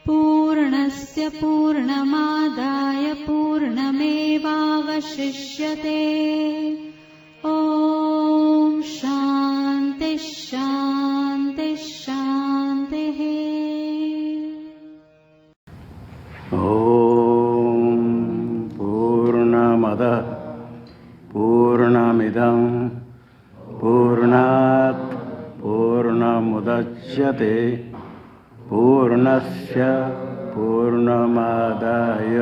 पूर्णस्य पूर्णमादाय पूर्णमेवावशिष्यते। ॐ शान्ति शान्ति शान्तिः। ॐ पूर्णमदः पूर्णमिदं पूर्णात् पूर्णमुदच्यते पूर्णस्य पूर्णमादाय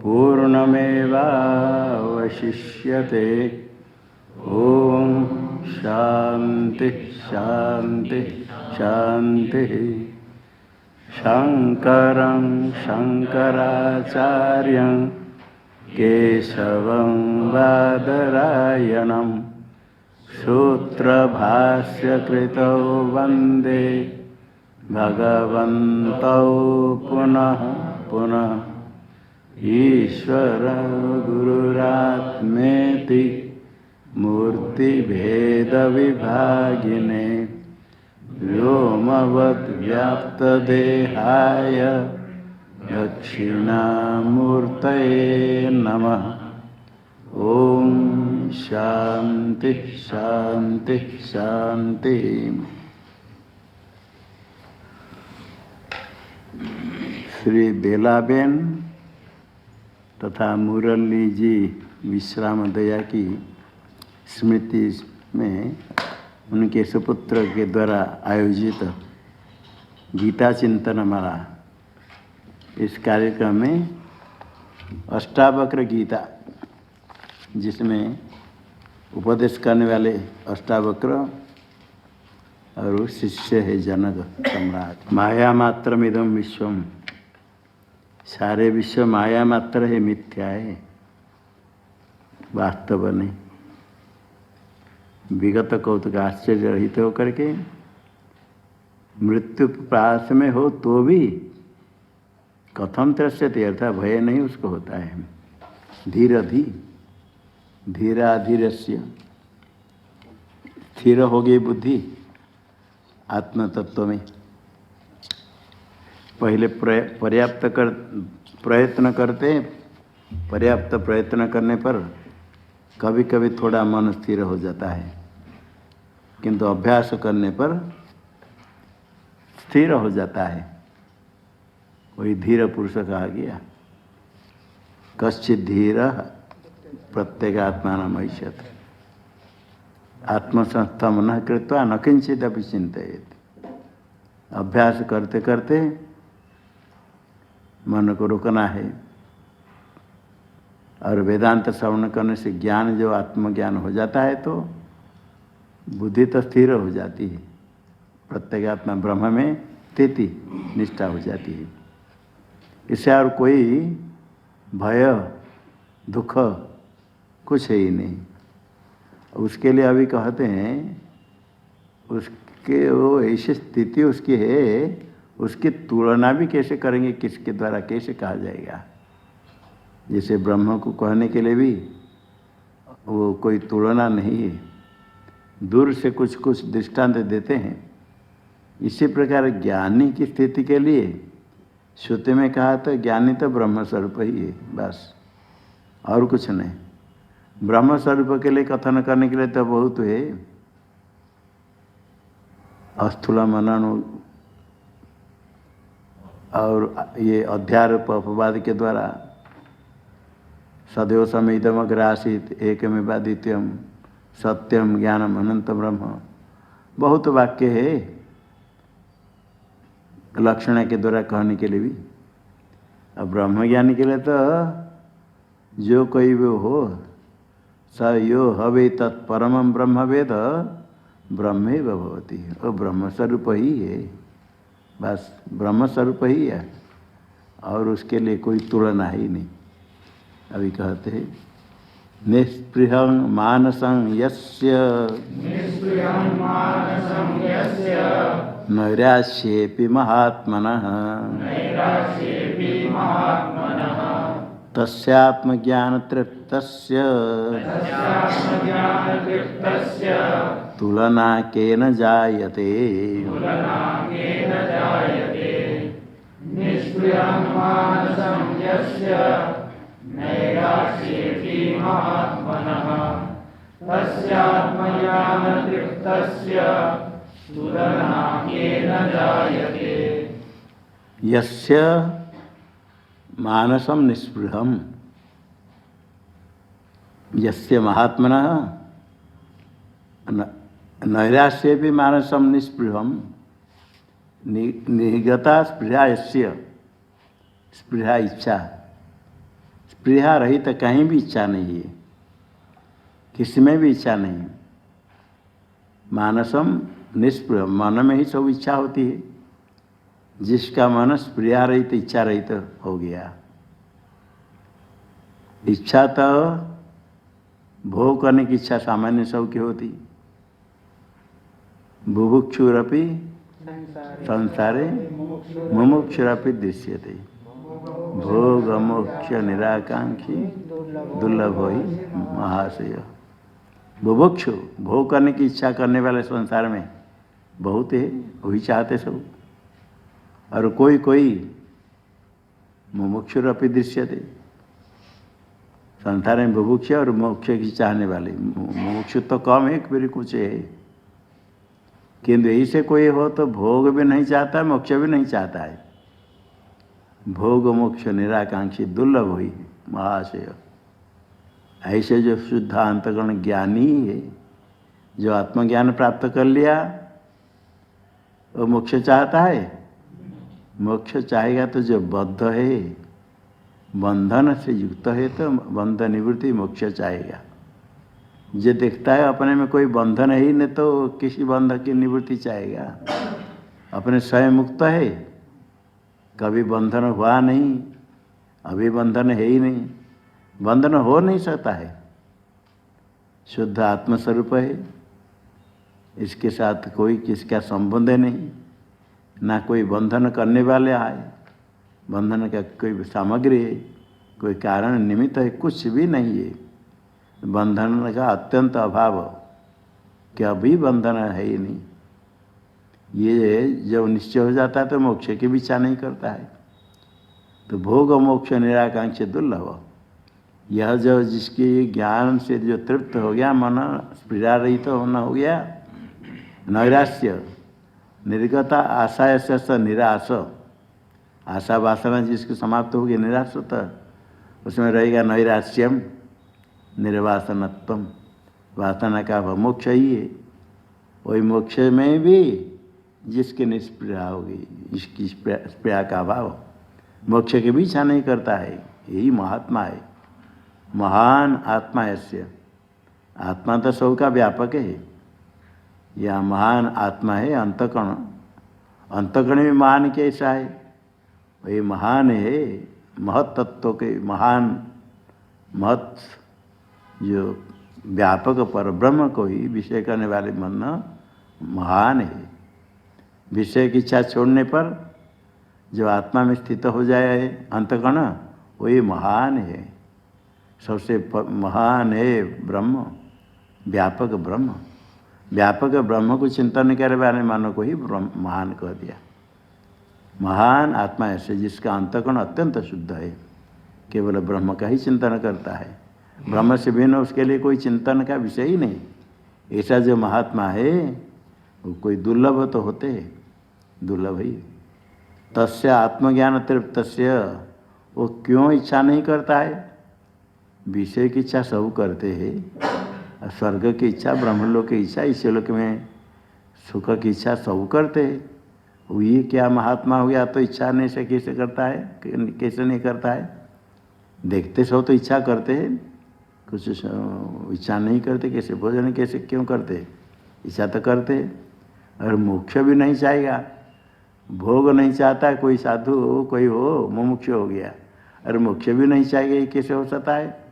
पूर्णमेवावशिष्यते। ॐ शान्ति शान्ति शान्तिः। शङ्करं शङ्कराचार्यं केशवं बादरायणं सूत्रभाष्यकृतौ वन्दे भगवन्तौ पुनः पुनः। ईश्वर गुरुरात्मेति मूर्तिभेदविभागिने व्योमवद्व्याप्तदेहाय दक्षिणामूर्तये नमः। ॐ शान्ति शान्ति शान्ति। श्री बेलाबेन तथा मुरली जी विश्राम दया की स्मृति में उनके सुपुत्र के द्वारा आयोजित गीता चिंतन माला, इस कार्यक्रम में अष्टावक्र गीता, जिसमें उपदेश करने वाले अष्टावक्र और शिष्य है जनक सम्राट। माया मात्रमिदं विश्वम, सारे विश्व माया मात्र है, मिथ्या है, वास्तव नहीं। विगत कौतुक आश्चर्य रहित होकर के मृत्यु पास में हो तो भी कथम त्रस्यते, अर्थात भय नहीं उसको होता है। धीरधि धीराधीरस्य, स्थिर हो गई बुद्धि आत्म तत्व में। पहले प्रयत्न करते हैं, पर्याप्त प्रयत्न करने पर कभी कभी थोड़ा मन स्थिर हो जाता है, किंतु अभ्यास करने पर स्थिर हो जाता है। वही धीर पुरुष कहा गया। कश्चित् धीर प्रत्यगात्मानं ऐष्यत्, आत्मसंस्थम न कृत्वा न किंचिदपि चिंतयेत्। अभ्यास करते करते मन को रोकना है, और वेदांत श्रवण करने से ज्ञान जो आत्मज्ञान हो जाता है तो बुद्धि तो स्थिर हो जाती है, प्रत्यगात्मा ब्रह्म में स्थिति निष्ठा हो जाती है। इससे और कोई भय दुख कुछ है ही नहीं। उसके लिए अभी कहते हैं, उसके वो ऐसी स्थिति उसकी है, उसकी तुलना भी कैसे करेंगे, किसके द्वारा कैसे कहा जाएगा। जैसे ब्रह्म को कहने के लिए भी वो कोई तुलना नहीं है, दूर से कुछ कुछ दृष्टांत देते हैं। इसी प्रकार ज्ञानी की स्थिति के लिए श्रुति में कहा तो ज्ञानी तो ब्रह्म स्वरूप ही है, बस और कुछ नहीं। ब्रह्म स्वरूप के लिए कथन करने के लिए तो बहुत है। अस्थूल मनन और ये अध्यारोप अपवाद के द्वारा सदैव समेतमग्र आसीत् एकमेवाद्वितीयं सत्यम ज्ञानम अनंत ब्रह्म, बहुत वाक्य है लक्षण के द्वारा कहने के लिए भी। अब ब्रह्म ज्ञानी के लिए तो जो कोई भी हो, स यो हवे तत्परमं ब्रह्म वेद ब्रह्मैव भवति, वो ब्रह्म स्वरूप ही है, बस ब्रह्म स्वरूप ही है, और उसके लिए कोई तुलना ही नहीं। अभी कहते हैं निष्पृहं मानसं यस्य नैराश्येऽपि महात्मनः तस्यात्मज्ञानतृप्तस्य तुलना केन जायते निष्क्रियं मानसं यस्य नैराश्येति महात्मनः तस्यात्मज्ञानतृप्तस्य तुलना केन जायते। यस्य मानसं निस्पृहं यस्य महात्मनः नैराश्येपि मानसं निस्पृहं निगता स्पृहा यस्य स्पृहा इच्छा स्पृहा रहित कहीं भी इच्छा नहीं है, किसी में भी इच्छा नहीं। मानसम निस्पृह मन में ही सब इच्छा होती है। जिसका मन स्पृहा रहित इच्छा रहित हो गया। इच्छा तो भोग करने की इच्छा सामान्य सब की होती। बुभुक्षुरपि संसारे मुमुक्षुरपि दृश्यते भोग मोक्ष निराकांक्षी दुर्लभ ही महाशय। बुभुक्षु भोग करने की इच्छा करने वाले संसार में बहुत है, वही चाहते सब। और कोई कोई मुमुक्षुरपि दृश्यते, संसार में बुभुक्ष और मोक्ष की चाहने वाले। मुमुक्षु तो कम है, फिर कुछ है, किंतु यही से कोई हो तो भोग भी नहीं चाहता, मोक्ष भी नहीं चाहता है। भोग मोक्ष निराकांक्षी दुर्लभ हुई महाशय। ऐसे जो शुद्ध अंतःकरण ज्ञानी है, जो आत्मज्ञान प्राप्त कर लिया, वो मोक्ष चाहता है। मोक्ष चाहेगा तो जो बद्ध है, बंधन से युक्त है, तो बंधन निवृत्ति मोक्ष चाहेगा। जो देखता है अपने में कोई बंधन है ही नहीं, तो किसी बंधन की निवृत्ति चाहेगा। अपने स्वयं मुक्त है, कभी बंधन हुआ नहीं, अभी बंधन है ही नहीं, बंधन हो नहीं सकता है। शुद्ध आत्मस्वरूप है, इसके साथ कोई किसका संबंध नहीं, ना कोई बंधन करने वाले आए, बंधन का कोई सामग्री है, कोई कारण निमित्त है, कुछ भी नहीं है। बंधन का अत्यंत अभाव, क्या भी बंधन है ही नहीं। ये जब निश्चय हो जाता है तो मोक्ष की भी इच्छा नहीं करता है। तो भोग मोक्ष निराकांक्षी दुर्लभ, यह जो जिसकी ज्ञान से जो तृप्त हो गया, मन स्पृहा रहित होना हो गया, नैराश्य निर्गता आशा से निराश, आशा वासना जिसकी समाप्त होगी, निराश होता, उसमें रहेगा नैराश्यम निर्वासनत्वम, वासना का मोक्ष ही है। वही मोक्ष में भी जिसकी निष्प्रिया होगी, इसकी स्प्रिया का अभाव, मोक्ष की भी इच्छा नहीं करता है, यही महात्मा है। महान आत्मा ऐसे, आत्मा तो सबका व्यापक है, यह महान आत्मा है। अंतःकरण, अंतःकरण में महान कैसा है, वही महान है। महत तत्व के महान, महत जो व्यापक पर ब्रह्म को ही विषय करने वाले मन महान है। विषय की इच्छा छोड़ने पर जो आत्मा में स्थित हो जाए अंतःकरण, वही महान है। सबसे महान है ब्रह्म, व्यापक ब्रह्म। व्यापक ब्रह्म को चिंतन करने वाले मानव को ही महान कह दिया। महान आत्मा ऐसे जिसका अंतःकरण अत्यंत शुद्ध है, केवल ब्रह्म का ही चिंतन करता है। ब्रह्म से भिन्न उसके लिए कोई चिंतन का विषय ही नहीं। ऐसा जो महात्मा है वो कोई दुर्लभ तो होते हैं, दुर्लभ ही। तस्य आत्मज्ञान तृप्तस्य, वो क्यों इच्छा नहीं करता है? विषय की इच्छा सब करते हैं, स्वर्ग की इच्छा, ब्रह्मलोक की इच्छा, इस लोक में सुख की इच्छा सब करते हैं। ये क्या महात्मा हो गया तो इच्छा नहीं से कैसे करता है, कैसे नहीं करता है? देखते सब तो इच्छा करते हैं, कुछ इच्छा नहीं करते। कैसे भोजन कैसे क्यों करते? इच्छा तो करते। और मोक्ष भी नहीं चाहेगा, भोग नहीं चाहता। कोई साधु हो, कोई हो, मुमुक्ष हो गया, और मोक्ष भी नहीं चाहेगा, ये कैसे हो सकता है?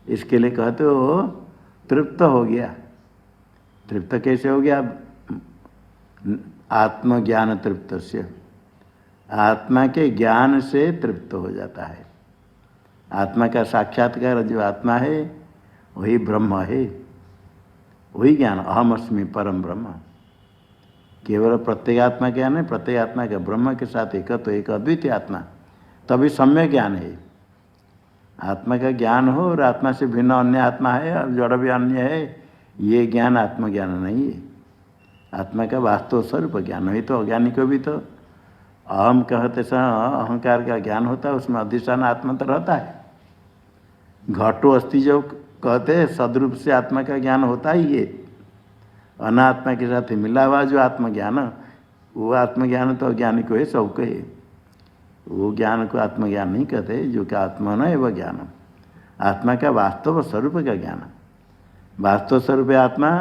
इसके लिए कहते हो तृप्त हो गया। तृप्त कैसे हो गया? आत्मज्ञान तृप्त से, आत्मा के ज्ञान से तृप्त हो जाता है। आत्मा का साक्षात्कार जो आत्मा है वही ब्रह्म है। वही ज्ञान अहम अस्मि परम ब्रह्म। केवल प्रत्येगात्मा ज्ञान है, प्रत्येगात्मा के ब्रह्म के साथ एक तो एक अद्वितीय आत्मा, तभी सम्यक ज्ञान है। आत्मा का ज्ञान हो और आत्मा से भिन्न अन्य आत्मा है और जड़ भी अन्य है, ये ज्ञान आत्मज्ञान नहीं है। आत्मा का वास्तव स्वरूप ज्ञान है। तो अज्ञानी को भी तो अहम कहते समय अहंकार का ज्ञान होता है, उसमें अधिष्ठान आत्मा तो रहता है। घटो अस्थि जो कहते हैं सदरूप से आत्मा का ज्ञान होता ही है। अनात्मा के साथ मिला हुआ जो आत्मज्ञान, वो आत्मज्ञान तो अज्ञानी को है, सबको है। वो ज्ञान को आत्मज्ञान नहीं कहते, जो कि आत्मा न है वह ज्ञान। आत्मा का वास्तव स्वरूप का ज्ञान, वास्तव स्वरूप आत्मा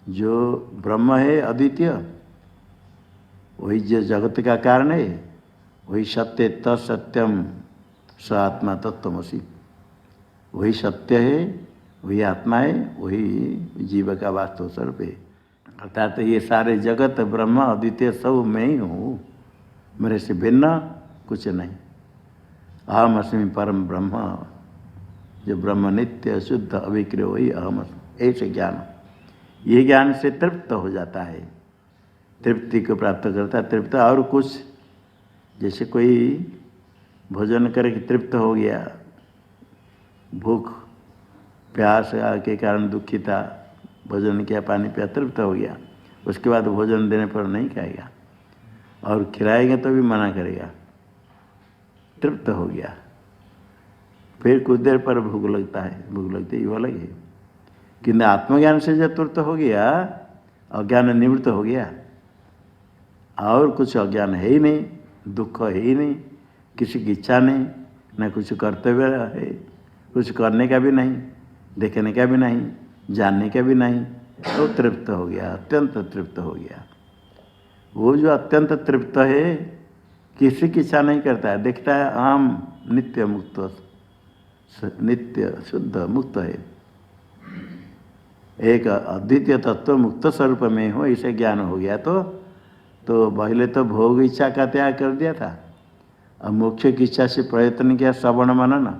जो ब्रह्म है अद्वितीय, वही जो जगत का कारण है, वही सत्य तत्सत्यम स आत्मा तत्त्वमसि। वही सत्य है, वही आत्मा है, वही जीव का वास्तव स्वरूप है। अर्थात तो ये सारे जगत ब्रह्म अद्वितीय सब मैं ही हूँ, मेरे से भिन्न कुछ नहीं। अहम अस्मि परम ब्रह्म, जो ब्रह्म नित्य शुद्ध अविक्रिय वही अहम अस्मि, ऐसे ज्ञान। ये ज्ञान से तृप्त हो जाता है, तृप्ति को प्राप्त करता है। तृप्त और कुछ, जैसे कोई भोजन करके तृप्त हो गया, भूख प्यास के कारण दुखी था, भोजन किया, पानी पिया, तृप्त हो गया, उसके बाद भोजन देने पर नहीं खाएगा और खिलाएंगे तो भी मना करेगा, तृप्त हो गया। फिर कुछ देर पर भूख लगता है, भूख लगती है, वो अलग है। किंतु आत्मज्ञान से जब तृप्त हो गया, अज्ञान निवृत्त हो गया और कुछ अज्ञान है ही नहीं, दुख है ही नहीं, किसी की इच्छा नहीं, न कुछ कर्तव्य है, कुछ करने का भी नहीं, देखने का भी नहीं, जानने का भी नहीं, तो तृप्त हो गया, अत्यंत तृप्त हो गया। वो जो अत्यंत तृप्त है, किसी की इच्छा नहीं करता है, देखता है आम नित्य मुक्त, नित्य शुद्ध मुक्त है, एक अद्वितीय तत्व मुक्त स्वरूप में हो, इसे ज्ञान हो गया। तो पहले तो भोग इच्छा का त्याग कर दिया था, अब मोक्ष की इच्छा से प्रयत्न किया, श्रवण मनन,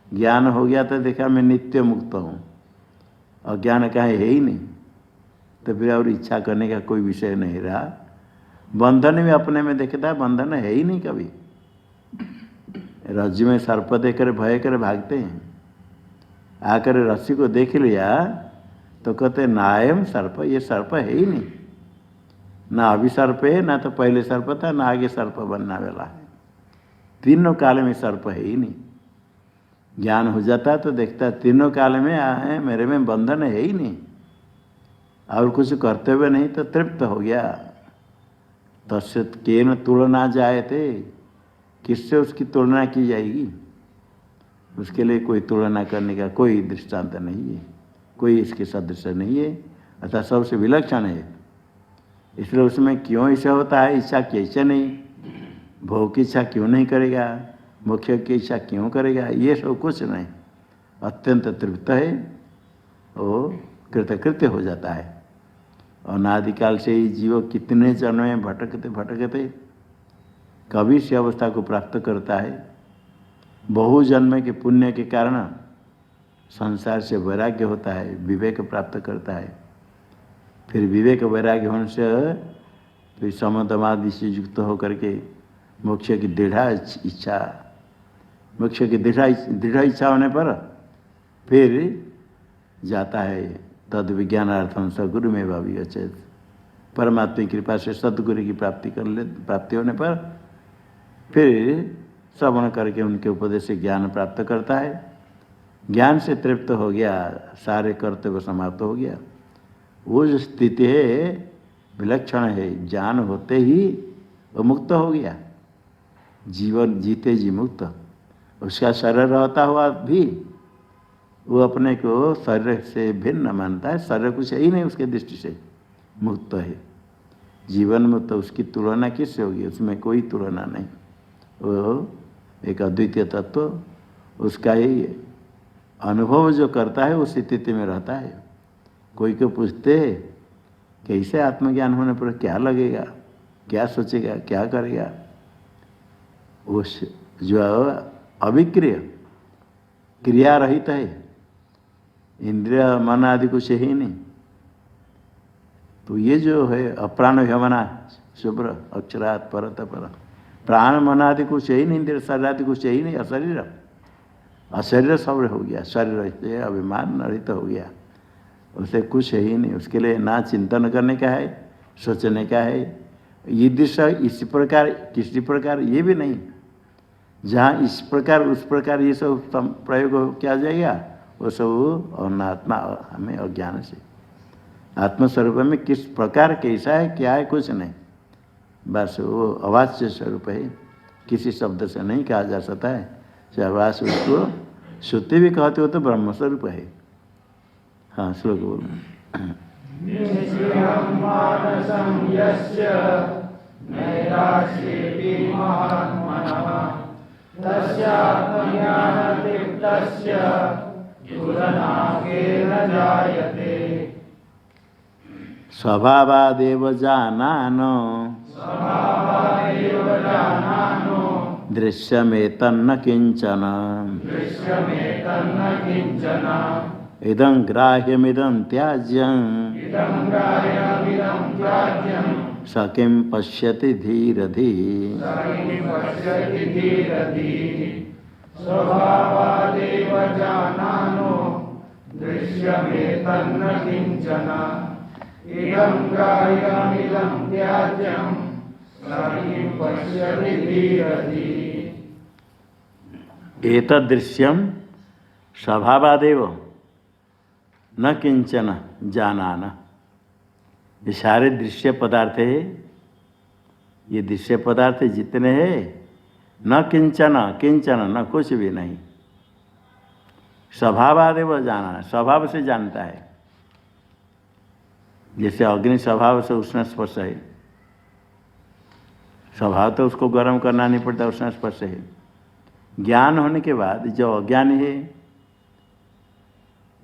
ज्ञान हो गया तो देखा मैं नित्य मुक्त हूँ, और ज्ञान का है ही नहीं, तो फिर और इच्छा करने का कोई विषय नहीं रहा। बंधन भी अपने में देखता है, बंधन है ही नहीं। कभी रज्जु में सर्प देकर भय कर भागते हैं, आकर रस्सी को देख लिया तो कहते नायम सर्प, ये सर्प है ही नहीं, ना अभी सर्प है, ना तो पहले सर्प था, ना आगे सर्प बनने वाला है, तीनों काल में सर्प है ही नहीं। ज्ञान हो जाता तो देखता है तीनों काल में है, मेरे में बंधन है ही नहीं और कुछ कर्तव्य नहीं, तो तृप्त हो गया। तस्य केन तुलना जाए थे, किससे उसकी तुलना की जाएगी? उसके लिए कोई तुलना करने का कोई दृष्टांत नहीं है, कोई इसके सदृश नहीं है, अर्थात सबसे विलक्षण है। इसलिए उसमें क्यों ऐसा होता है, इच्छा कैसे नहीं, भोग की इच्छा क्यों नहीं करेगा, मोक्ष की इच्छा क्यों करेगा, ये सब कुछ नहीं, अत्यंत तृप्त है, वो कृतकृत्य हो जाता है। अनादिकाल से ही जीव कितने जन्म में भटकते भटकते कभी इस अवस्था को प्राप्त करता है। बहु जन्म के पुण्य के कारण संसार से वैराग्य होता है, विवेक प्राप्त करता है। फिर विवेक वैराग्य होने से फिर समदमादि से युक्त होकर के मोक्ष की दृढ़ इच्छा, मोक्ष की दृढ़ इच्छा होने पर फिर जाता है तद विज्ञानार्थम सदगुरु में भावी अचेत, परमात्मा की कृपा से सदगुरु की प्राप्ति होने पर फिर श्रवण करके उनके उपदेश से ज्ञान प्राप्त करता है। ज्ञान से तृप्त हो गया, सारे कर्तव्य समाप्त हो गया। वो जो स्थिति है विलक्षण है, ज्ञान होते ही वो मुक्त हो गया, जीवन जीते जी मुक्त। उसका शरीर रहता हुआ भी वो अपने को शरीर से भिन्न मानता है, शरीर कुछ ही नहीं उसके दृष्टि से, मुक्त है, जीवन मुक्त। उसकी तुलना किससे होगी, उसमें कोई तुलना नहीं, वो एक अद्वितीय तत्व, उसका ही अनुभव जो करता है उस स्थिति में रहता है। कोई को पूछते हैं कैसे आत्मज्ञान होने पर क्या लगेगा, क्या सोचेगा, क्या करेगा, उस जो अविक्रिय क्रिया रहित है, इंद्रिय मन आदि कुछ है ही नहीं। तो ये जो है अप्राण भ्यमना शुभ्र अक्षरात परत पर, प्राण मन आदि कुछ है ही नहीं, इंद्रिय शरीर आदि कुछ है ही नहीं, अशरीर अशरीर सब हो गया, शरीर से अभिमान रहित हो गया, उसे कुछ है ही नहीं। उसके लिए ना चिंतन करने का है, सोचने का है, ये दिशा इसी प्रकार किसी प्रकार ये भी नहीं। जहाँ इस प्रकार उस प्रकार ये सब प्रयोग किया जाएगा वो सब अनात्मा हमें अज्ञान से। आत्मस्वरूप में किस प्रकार कैसा है क्या है कुछ नहीं, बस वो अवाच्य स्वरूप है, किसी शब्द से नहीं कहा जा सकता है। आवास उसको श्रुति भी कहते हो तो ब्रह्म स्वरूप है। हाँ श्लोक बोलो। निष्क्रियं मानसं यस्य नैराश्येऽपि महात्मनः तस्यात्मज्ञानदीप्तस्य तुलनाकेन जायते। स्वभावादेव जानानो स्वभावादेव जानानो दृश्यमेतन्न किंचन दृश्यमेतन्न किञ्चन इदं ग्राह्यमिदं त्याज्यं इदं ग्राह्यमिदं त्याज्यं स किं पश्यति धीरधि। स किं पश्यति धीरधि। स्वभावादेव जानानो दृश्यमेतन्न किञ्चन इदं ग्राह्यमिदं त्याज्यं स किं पश्यति धीरधि। एतदृश्यं स्वभावादेव न किंचन जानान। ये सारे दृश्य पदार्थ है, ये दृश्य पदार्थ जितने हैं न किंचन किंचन न कुछ भी नहीं। स्वभावादेव जाना, स्वभाव से जानता है। जैसे अग्नि स्वभाव से उष्ण स्पर्श है, स्वभाव तो उसको गर्म करना नहीं पड़ता, उष्ण स्पर्श है। ज्ञान होने के बाद जो अज्ञानी है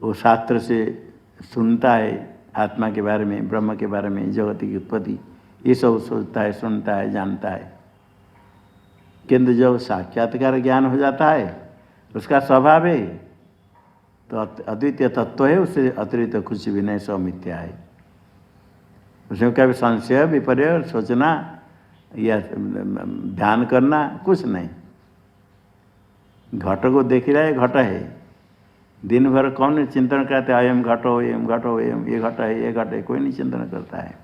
वो शास्त्र से सुनता है, आत्मा के बारे में, ब्रह्म के बारे में, जगत की उत्पत्ति, ये सब सोचता है, सुनता है, जानता है। किंतु जब साक्षात्कार ज्ञान हो जाता है उसका स्वभाव है तो अद्वितीय तत्व है, उससे अतिरिक्त कुछ भी नहीं, सब मिथ्या है। उसमें कभी संशय विपर्य सोचना या ध्यान करना कुछ नहीं। घट को देख रहा है, घट है, दिन भर कौन चिंतन करते हैं अयम घटो एम घटो एम, ये घट है ये घट है, कोई नहीं चिंतन करता है।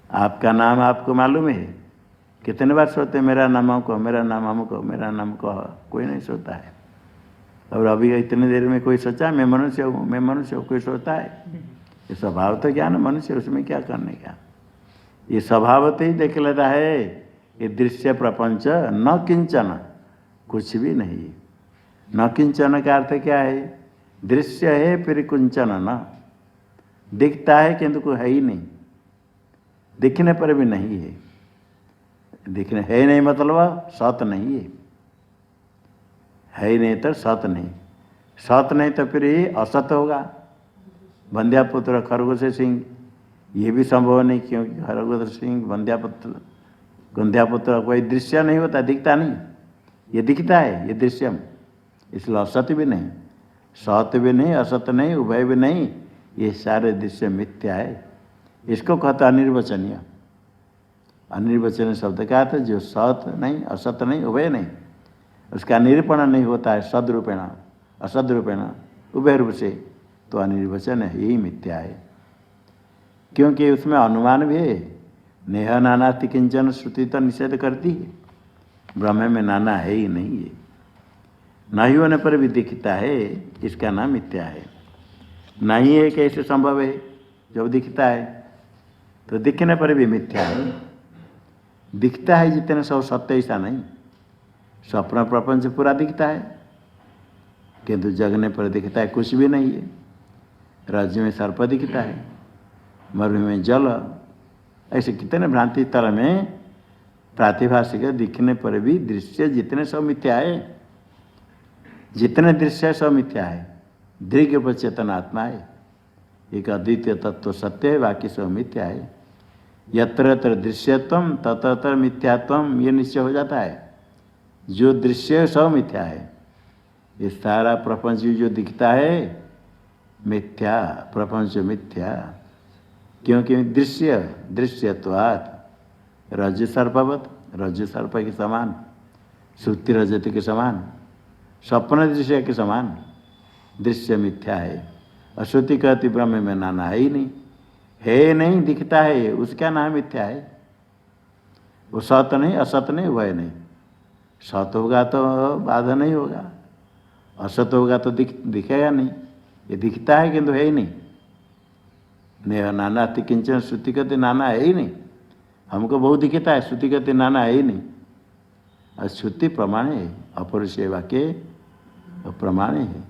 आपका नाम आपको मालूम है, कितने बार सोते मेरा नाम हमको, मेरा नाम हमको, मेरा नाम कहो, कोई नहीं सोता है। और अभी इतने देर में कोई सोचा मैं मनुष्य हूँ, मैं मनुष्य हूँ, कोई सोता है? ये स्वभाव तो ज्ञान मनुष्य, उसमें क्या करने का। ये स्वभाव तो ही देख लेता है। ये दृश्य प्रपंच न किंचन, कुछ भी नहीं। न किंचन का अर्थ क्या है? दृश्य है फिर कुंचन न, दिखता है किंतु कोई है ही नहीं, दिखने पर भी नहीं है। दिखने है नहीं मतलब सत नहीं है ही नहीं तो सत नहीं, सत नहीं तो फिर ये असत होगा। बंध्यापुत्र खरगोश सिंह, ये भी संभव नहीं, क्योंकि खरगोश सिंह बंध्यापुत्र कोई दृश्य नहीं होता, दिखता नहीं। ये दिखता है, ये दृश्यम, इसलिए असत भी नहीं, सत भी नहीं, असत नहीं, उभय भी नहीं। ये सारे दृश्य मिथ्या है। इसको कहता अनिर्वचनीय। अनिर्वचनीय शब्द का अर्थ जो सत नहीं, असत नहीं, उभय नहीं, उसका निरूपण नहीं होता है सदरूपेण असदरूपेण उभय रूप से, तो अनिर्वचन है, यही मिथ्या है। क्योंकि उसमें अनुमान भी है। नेह नानास्ति किंचन श्रुति तो निषेध करती है, ब्रह्म में नाना है ही नहीं है। नहीं होने पर भी दिखता है, इसका नाम मिथ्या है। नहीं है कैसे संभव है? जब दिखता है तो दिखने पर भी मिथ्या है। दिखता है जितने सब सत्य, ऐसा नहीं। स्वप्न प्रपंच पूरा दिखता है किंतु जगने पर दिखता है कुछ भी नहीं है। राज्य में सर्प दिखता है, मरुभूमि में जल, ऐसे कितने भ्रांति तल में प्रातिभाषिक दिखने पर भी दृश्य जितने सब मिथ्या है। जितने दृश्य सब मिथ्या है। दृग्य पर चेतन आत्मा है, एक अद्वितीय तत्व सत्य है, बाकी सब मिथ्या है। यत्र यत्र दृश्यत्वम तत्र तत्र मिथ्यात्वम, ये निश्चय हो जाता है। जो दृश्य सब मिथ्या है। ये सारा प्रपंच जो दिखता है मिथ्या, प्रपंच मिथ्या। क्योंकि दृश्यत्वात् रज्जु सर्पवत, रज्जु सर्प के समान, श्रुति रजत के समान, स्वप्न दृश्य के समान दृश्य मिथ्या है। अश्रुति कहती ब्रह्म में नाना है ही नहीं, है नहीं, दिखता है, उसका नाम मिथ्या है। वो सत नहीं, असत नहीं, वह नहीं। सत होगा तो बाधा नहीं होगा, असत होगा तो दिखेगा नहीं। ये दिखता है किंतु है ही नहीं। नेह नाना अति किंचन, श्रुति कहते नाना है ही नहीं। हमको बहुत दिखता है, श्रुति कहते नाना है ही नहीं। और श्रुति प्रमाण है, अपरुष वाक्य प्रमाण है।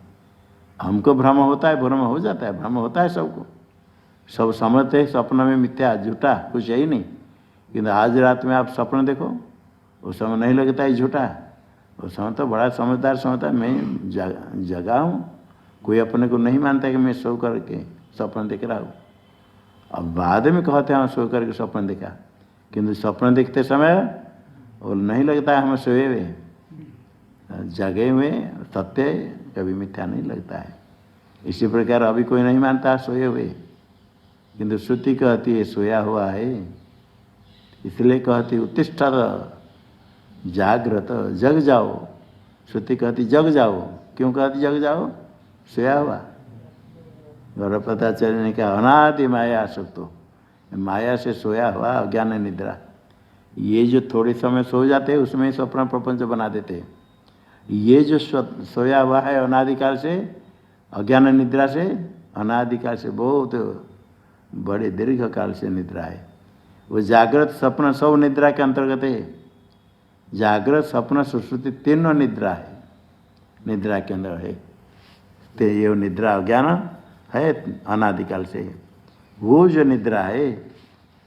हमको भ्रम होता है, भ्रम हो जाता है, भ्रम होता है सबको, सब समझते हैं स्वप्न में मिथ्या झूठा कुछ है ही नहीं। किंतु आज रात में आप स्वप्न देखो, उस समय नहीं लगता है झूठा, उस समय तो बड़ा समझदार समझता है मैं जगा हूँ। कोई अपने को नहीं मानता कि मैं सो करके स्वप्न देख रहा हूँ। अब बाद में कहते हैं हम सो करके स्वप्न देखा, किंतु स्वप्न देखते समय वो नहीं लगता है हम सोए हुए, जगे हुए सत्य कभी मिथ्या नहीं लगता है। इसी प्रकार अभी कोई नहीं मानता सोए हुए, किंतु श्रुति कहती है सोया हुआ है, इसलिए कहती उत्तिष्ठत जागृत, जग जाओ। श्रुति कहती जग जाओ, क्यों कहती जग जाओ? सोया हुआ। गौरवपताचार्य ने कहा अनादि माया आसक्तो, माया से सोया हुआ अज्ञान निद्रा। ये जो थोड़े समय सो जाते हैं उसमें स्वप्न प्रपंच बना देते हैं। ये जो सोया हुआ है अनादिकाल से, अज्ञान निद्रा से, अनादिकाल से बहुत बड़े दीर्घ काल से निद्रा है। वो जागृत स्वप्न सब निद्रा के अंतर्गत है। जागृत स्वप्न सुश्रुति तीनों निद्रा है, निद्रा के अंदर है। तो ये निद्रा अज्ञान है अनादिकाल से है। वो जो निद्रा है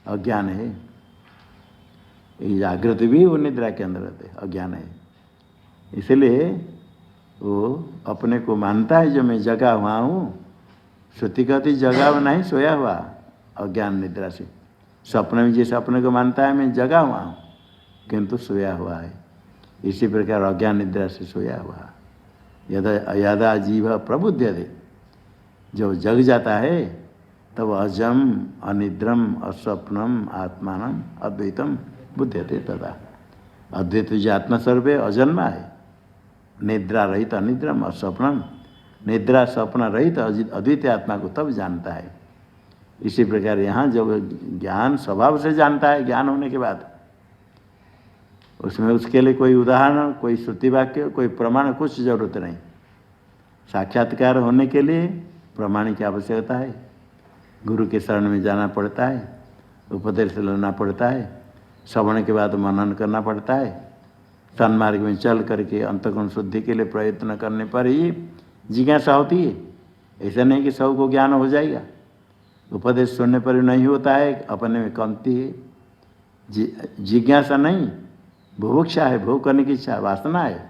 अज्ञान है, ये जागृत भी वो निद्रा के अंदर रहते अज्ञान है। इसलिए वो अपने को मानता है जो मैं जगा हुआ हूँ। श्रुति कहती जगा हुआ नहीं, सोया हुआ अज्ञान निद्रा से। स्वप्न में जैसे अपने को मानता है मैं जगा हुआ हूँ, किंतु सोया हुआ है। इसी प्रकार अज्ञान निद्रा से सोया हुआ। यदा जीव प्रबुध्यते, जो जग जाता है तब अजम अनिद्रम अस्वप्नम आत्मानम अद्वैतम बुध्यते। तथा अद्वैत जो आत्मस्वरूप है अजन्मा है, निद्रा रहित अनिद्रम अस्वप्नम, निद्रा स्वप्न रहित अद्वितीय आत्मा को तब जानता है। इसी प्रकार यहाँ जब ज्ञान स्वभाव से जानता है, ज्ञान होने के बाद उसमें उसके लिए कोई उदाहरण, कोई श्रुति वाक्य, कोई प्रमाण कुछ जरूरत नहीं। साक्षात्कार होने के लिए प्रमाण की आवश्यकता है। गुरु के शरण में जाना पड़ता है, उपदेश लेना पड़ता है, श्रवण के बाद मनन करना पड़ता है, सन्मार्ग में चल करके अंतःकरण शुद्धि के लिए प्रयत्न करने पर ही जिज्ञासा होती है। ऐसा नहीं कि सब को ज्ञान हो जाएगा। उपदेश सुनने पर भी नहीं होता है, अपने में कमती है। जिज्ञासा नहीं, बुभुक्षा है, भोग करने की इच्छा, वासना है।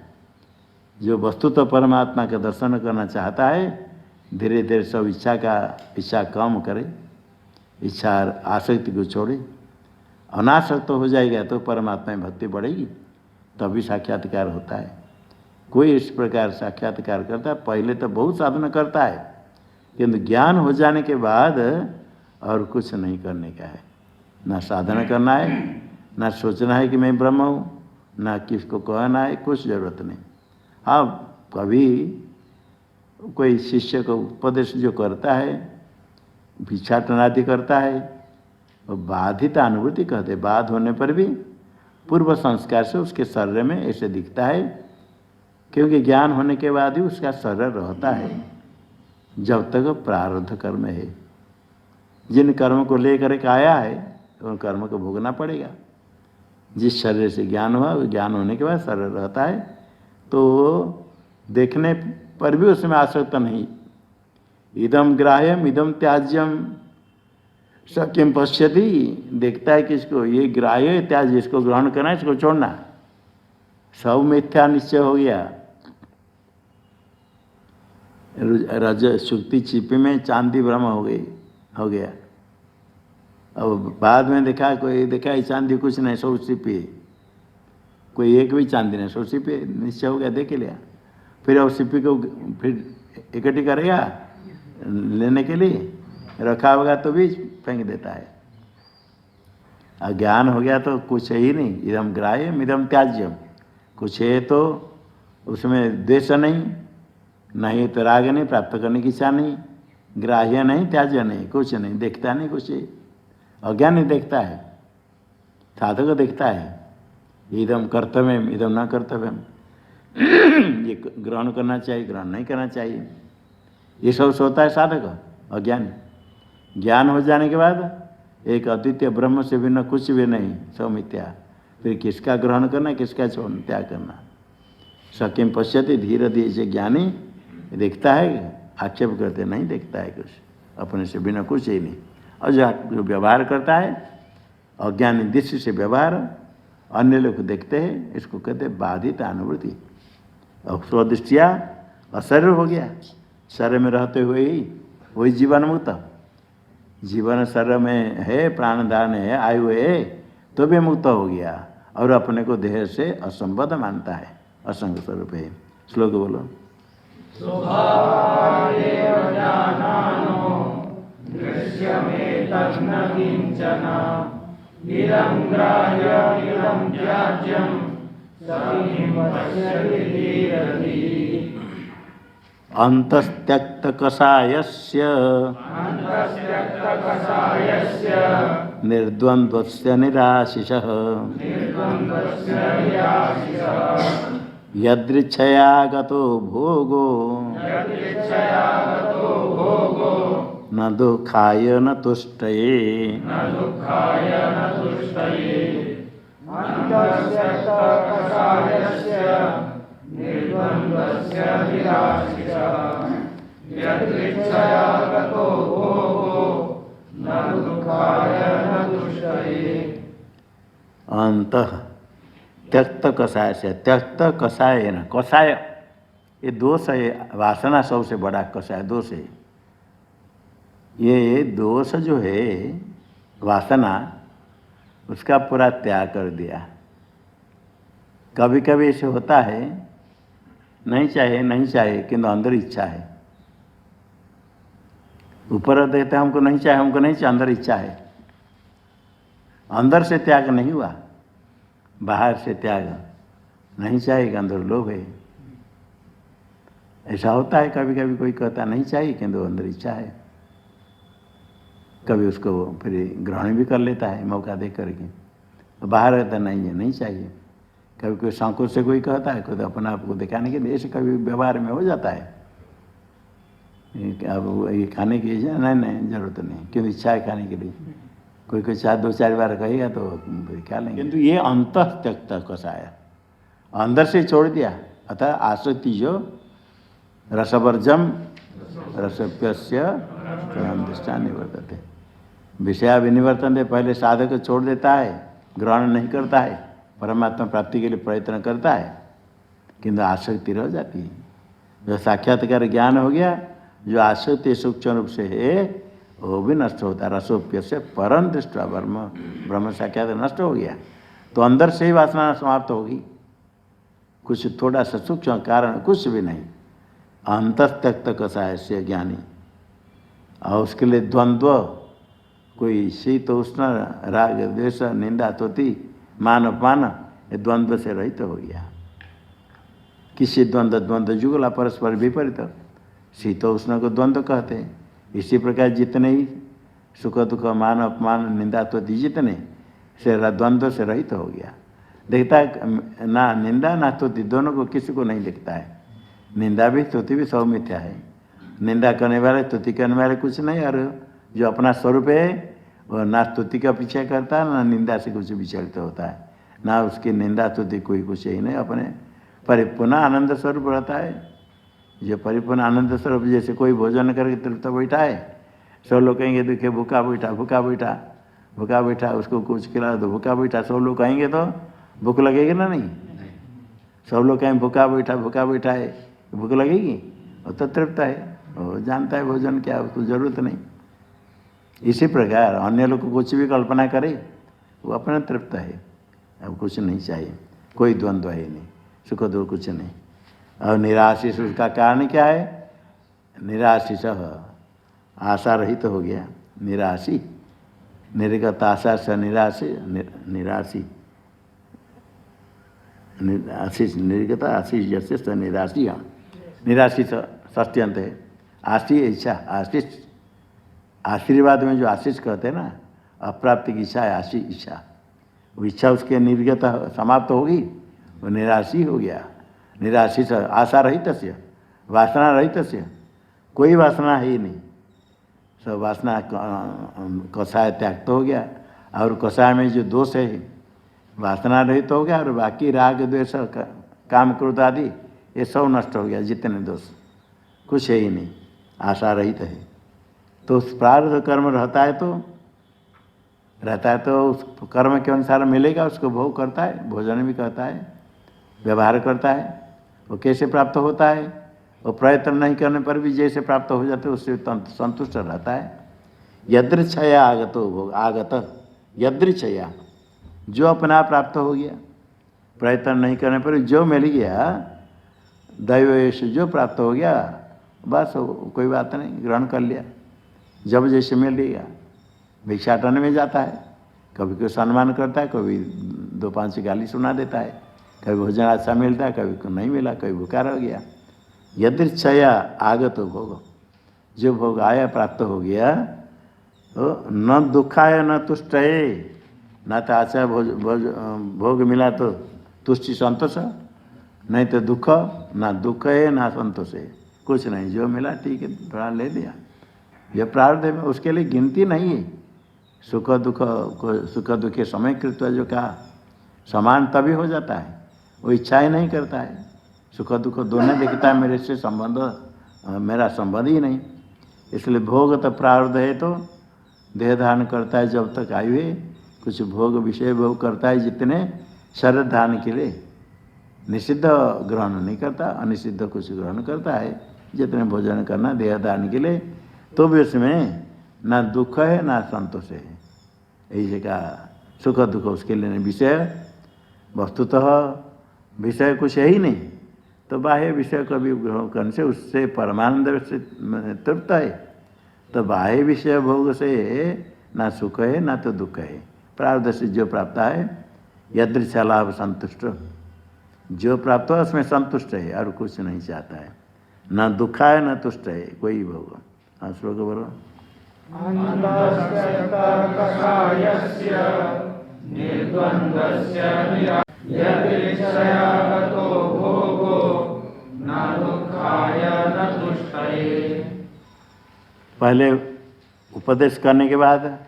जो वस्तु तो परमात्मा का दर्शन करना चाहता है, धीरे धीरे सब इच्छा कम करे, इच्छा आसक्ति को छोड़े, अनासक्त हो जाएगा तो परमात्मा में भक्ति बढ़ेगी, तभी साक्षात्कार होता है। कोई इस प्रकार साक्षात्कार करता है, पहले तो बहुत साधना करता है, किंतु ज्ञान हो जाने के बाद और कुछ नहीं करने का है। ना साधना करना है, ना सोचना है कि मैं ब्रह्म हूँ, ना किसको कहना है, कुछ जरूरत नहीं। हाँ, कभी कोई शिष्य को उपदेश जो करता है, भिक्षाटन आदि करता है, वो बाधित अनुभूति कहते। बाध होने पर भी पूर्व संस्कार से उसके शरीर में ऐसे दिखता है, क्योंकि ज्ञान होने के बाद ही उसका शरीर रहता है जब तक प्रारब्ध कर्म है। जिन कर्म को लेकर के आया है उन कर्म को भोगना पड़ेगा। जिस शरीर से ज्ञान हुआ, वो ज्ञान होने के बाद शरीर रहता है, तो देखने पर भी उसमें आसक्त नहीं। इदम ग्राह्यम इदम त्याज्यम स किम पश्यति, देखता है कि इसको ये ग्राह्य है, त्याज्य, इसको ग्रहण करना, इसको छोड़ना, सब मिथ्या निश्चय हो गया। रज सुक्ति छिपी में चांदी ब्रह्म हो गया। अब बाद में देखा, कोई देखा ये चांदी कुछ नहीं, सब छिपी, कोई एक भी चांदी नहीं, सब छिपी, निश्चय हो गया, देख लिया। फिर अब छिपी को फिर इकट्ठी करेगा, लेने के लिए, रखा होगा तो भी फेंक देता है। अज्ञान हो गया तो कुछ है ही नहीं, इदम ग्राह्यम इदम त्याज्यम, कुछ है तो उसमें द्वेष नहीं तो राग नहीं, प्राप्त करने की इच्छा नहीं, ग्राह्य नहीं, त्याज्य नहीं, कुछ नहीं, देखता नहीं कुछ। अज्ञान नहीं देखता है, साधक देखता है इदम कर्तव्यम इदम न कर्तव्यम, ये ग्रहण करना चाहिए, ग्रहण नहीं करना चाहिए, ये सब सोता है साधक अज्ञान। ज्ञान हो जाने के बाद एक अद्वितीय ब्रह्म से बिना कुछ भी नहीं, सब मिथ्या, फिर किसका ग्रहण करना, किसका छोड़ त्याग करना। सकिम पश्यति धीरे धीरे से ज्ञानी देखता है, आक्षेप करते नहीं देखता है कुछ, अपने से बिना कुछ ही नहीं। और जो व्यवहार करता है अज्ञानी दृष्टि से व्यवहार, अन्य लोग देखते हैं, इसको कहते हैं बाधित अनुभूति। और स्वदृष्टिया अशरीर हो गया, शरीर में रहते हुए ही वही जीवन मुक्त, जीवन शरीर में है, प्राण धारण है, आयु है, तो भी मुक्त हो गया और अपने को देह से असंबद्ध मानता है, असंग स्वरूप है। श्लोक बोलो। स्वभावदेव जानानो दृश्यमेतन्न किंचन इदं ग्राह्यमिदं त्याज्यं सकिं पश्यति धीरधीः। अन्तस्त्यक्तकषायस्य निर्द्वन्द्वस्य निराशिषः यदृच्छया गतो भोगो न दुःखाय न तुष्टये। अंतः त्यक्त कषाय से, त्यक्त कषाय है ना, कषाय ये दोष है, वासना सबसे बड़ा कषाय दोष है। ये दोष जो है वासना, उसका पूरा त्याग कर दिया। कभी कभी ऐसे होता है, नहीं चाहिए किंतु अंदर इच्छा है, ऊपर देते हमको नहीं चाहिए, अंदर इच्छा है, अंदर से त्याग नहीं हुआ, बाहर से त्याग नहीं चाहिए, अंदर लोभ है। ऐसा होता है कभी कभी, कोई कहता नहीं चाहिए किंतु अंदर इच्छा है, कभी उसको फिर ग्रहण भी कर लेता है मौका दे करके, तो बाहर रहता नहीं है, नहीं चाहिए। कभी कोई संकोच से कोई कहता है, खुद अपना आप को दिखाने के लिए, ऐसे कभी व्यवहार में हो जाता है। अब ये खाने की नहीं जरूरत नहीं, क्यों इच्छा है खाने के लिए, कोई 2-4 बार कहेगा तो क्या लेंगे। किंतु ये अंतः त्यक्त कषाय, अंदर से छोड़ दिया। अतः आसक्ति जो रसवर्जम रसप्यस्य दृष्टा निवर्तते, विषया विनिवर्तन दे, पहले साधक छोड़ देता है, ग्रहण नहीं करता है, परमात्मा प्राप्ति के लिए प्रयत्न करता है, किंतु आसक्ति रह जाती है। जो साक्षात्कार ज्ञान हो गया, जो आसक्ति सूक्ष्म रूप से है वो भी नष्ट होता है। रसोप्य से परम दृष्टा ब्रह्म साक्षात नष्ट हो गया, तो अंदर से ही वासना समाप्त होगी, कुछ थोड़ा सा सूक्ष्म कारण कुछ भी नहीं। अंतस्तक्त कषाय से ज्ञानी, और उसके लिए द्वंद्व, कोई शीत उष्ण, राग द्वेष, निंदा स्तुति, मान अपमान, ये द्वंद्व से रहित हो गया। किसी द्वंद्व जुगला परस्पर विपरीत, शीत उष्ण को द्वंद्व कहते हैं। इसी प्रकार जितने ही सुख दुख, मान अपमान, निंदा स्तुति, जितने से द्वंद्व से रहित हो गया। देखता है ना निंदा ना स्तुति, दोनों को किसी को नहीं दिखता है। निंदा भी स्तुति भी सब मिथ्या है। निंदा करने वाले, स्तुति करने वाले कुछ नहीं, और जो अपना स्वरूप है वो ना स्तुति का पीछे करता है, ना निंदा से कुछ विचलित होता है, ना उसकी निंदा स्तुति कोई कुछ ही नहीं, अपने परिपूर्ण आनंद स्वरूप रहता है। जो परिपूर्ण आनंद स्वरूप, जैसे कोई भोजन करके तृप्त बैठा है, सब लोग कहेंगे देखिए भूखा बैठा, उसको कुछ खिला दो, भूखा बैठा, सब लोग कहेंगे तो भूख लगेगी ना? नहीं, सब लोग कहें भूखा बैठा है, भूख लगेगी? वो तो तृप्त है, वो जानता है भोजन क्या, उसको जरूरत नहीं। इसी प्रकार अन्य लोग को कुछ भी कल्पना करे, वो अपना तृप्त है, अब कुछ नहीं चाहिए, कोई द्वंद्व है नहीं, सुख दुख कुछ नहीं। और निराशिष, उसका कारण क्या है? निराशिष आशा रहित हो गया, निराशी। निर्गत आशा से निराशी, निराशी आशीष, निर्गत आशीष जैसे स निराशी। निराशी षष्ट्यंत है। आशी इच्छा, आशीष आशीर्वाद में जो आशीष कहते हैं ना, अप्राप्ति की इच्छा है आशी इच्छा। वो इच्छा उसके निर्गत समाप्त होगी, वो निराशी हो गया। निराशी से आशा रहित से, वासना रहित से, कोई वासना है ही नहीं, सब वासना कषाय त्याग हो गया। और कषाय में जो दोष है वासना रहित हो गया, और बाकी राग द्वेष काम क्रोध आदि ये सब नष्ट हो गया। जितने दोष कुछ है ही नहीं, आशा रहित है। तो उस प्रारब्ध कर्म रहता है तो उस कर्म के अनुसार मिलेगा, उसको भोग करता है, भोजन भी करता है, व्यवहार करता है। वो कैसे प्राप्त होता है? वो प्रयत्न नहीं करने पर भी जैसे प्राप्त हो जाते उससे संतुष्ट रहता है। यदृच्छया आगतो भोग, आगत यदृच्छया, जो अपना आप प्राप्त हो गया, प्रयत्न नहीं करने पर जो मिल गया, दैवेश जो प्राप्त हो गया, बस कोई बात नहीं, ग्रहण कर लिया। जब जैसे मिल लिया, भिक्षाटन में जाता है, कभी कोई सम्मान करता है, कभी 2-5 गाली सुना देता है, कभी भोजन अच्छा मिलता है, कभी नहीं मिला, कभी भूखा रह गया। यदृच्छया आगत भोग, जो भोग आया प्राप्त हो गया, तो न दुखाय न तुष्टये, न तो अच्छा भोग मिला तो तुष्टि संतोष, नहीं तो दुख, ना दुख है ना संतोष है, कुछ नहीं, जो मिला ठीक है, थोड़ा ले लिया। यह प्रारब्ध में उसके लिए गिनती नहीं है। सुख दुख को सुख दुख के समय कृत्य जो कहा समान तभी हो जाता है, वो इच्छा ही नहीं करता है। सुख दुख दोनों देखता है, मेरे से संबंध, मेरा संबंध ही नहीं। इसलिए भोग तो प्रारब्ध है, तो देह धारण करता है जब तक आयु है, कुछ भोग विषय भोग करता है जितने शरीर धारण के लिए, निषिद्ध ग्रहण नहीं करता, अनिषिद्ध कुछ ग्रहण करता है जितने भोजन करना देह धारण के लिए, तो भी उसमें ना दुख है ना संतोष है। ऐसे कहा सुख दुख उसके लिए नहीं। विषय वस्तुतः विषय कुछ है ही नहीं, तो बाह्य विषय को भी ग्रहण करने से उससे परमानंद से तृप्त है। तो बाह्य विषय भोग से ना सुख है ना तो दुख है। प्रारब्ध से जो प्राप्त है यदृच्छा लाभ संतुष्ट, जो प्राप्त हो उसमें संतुष्ट है और कुछ नहीं चाहता है। न दुखा है न तुष्ट है कोई भोग। हाँ श्लोक बोलो। पहले उपदेश करने के बाद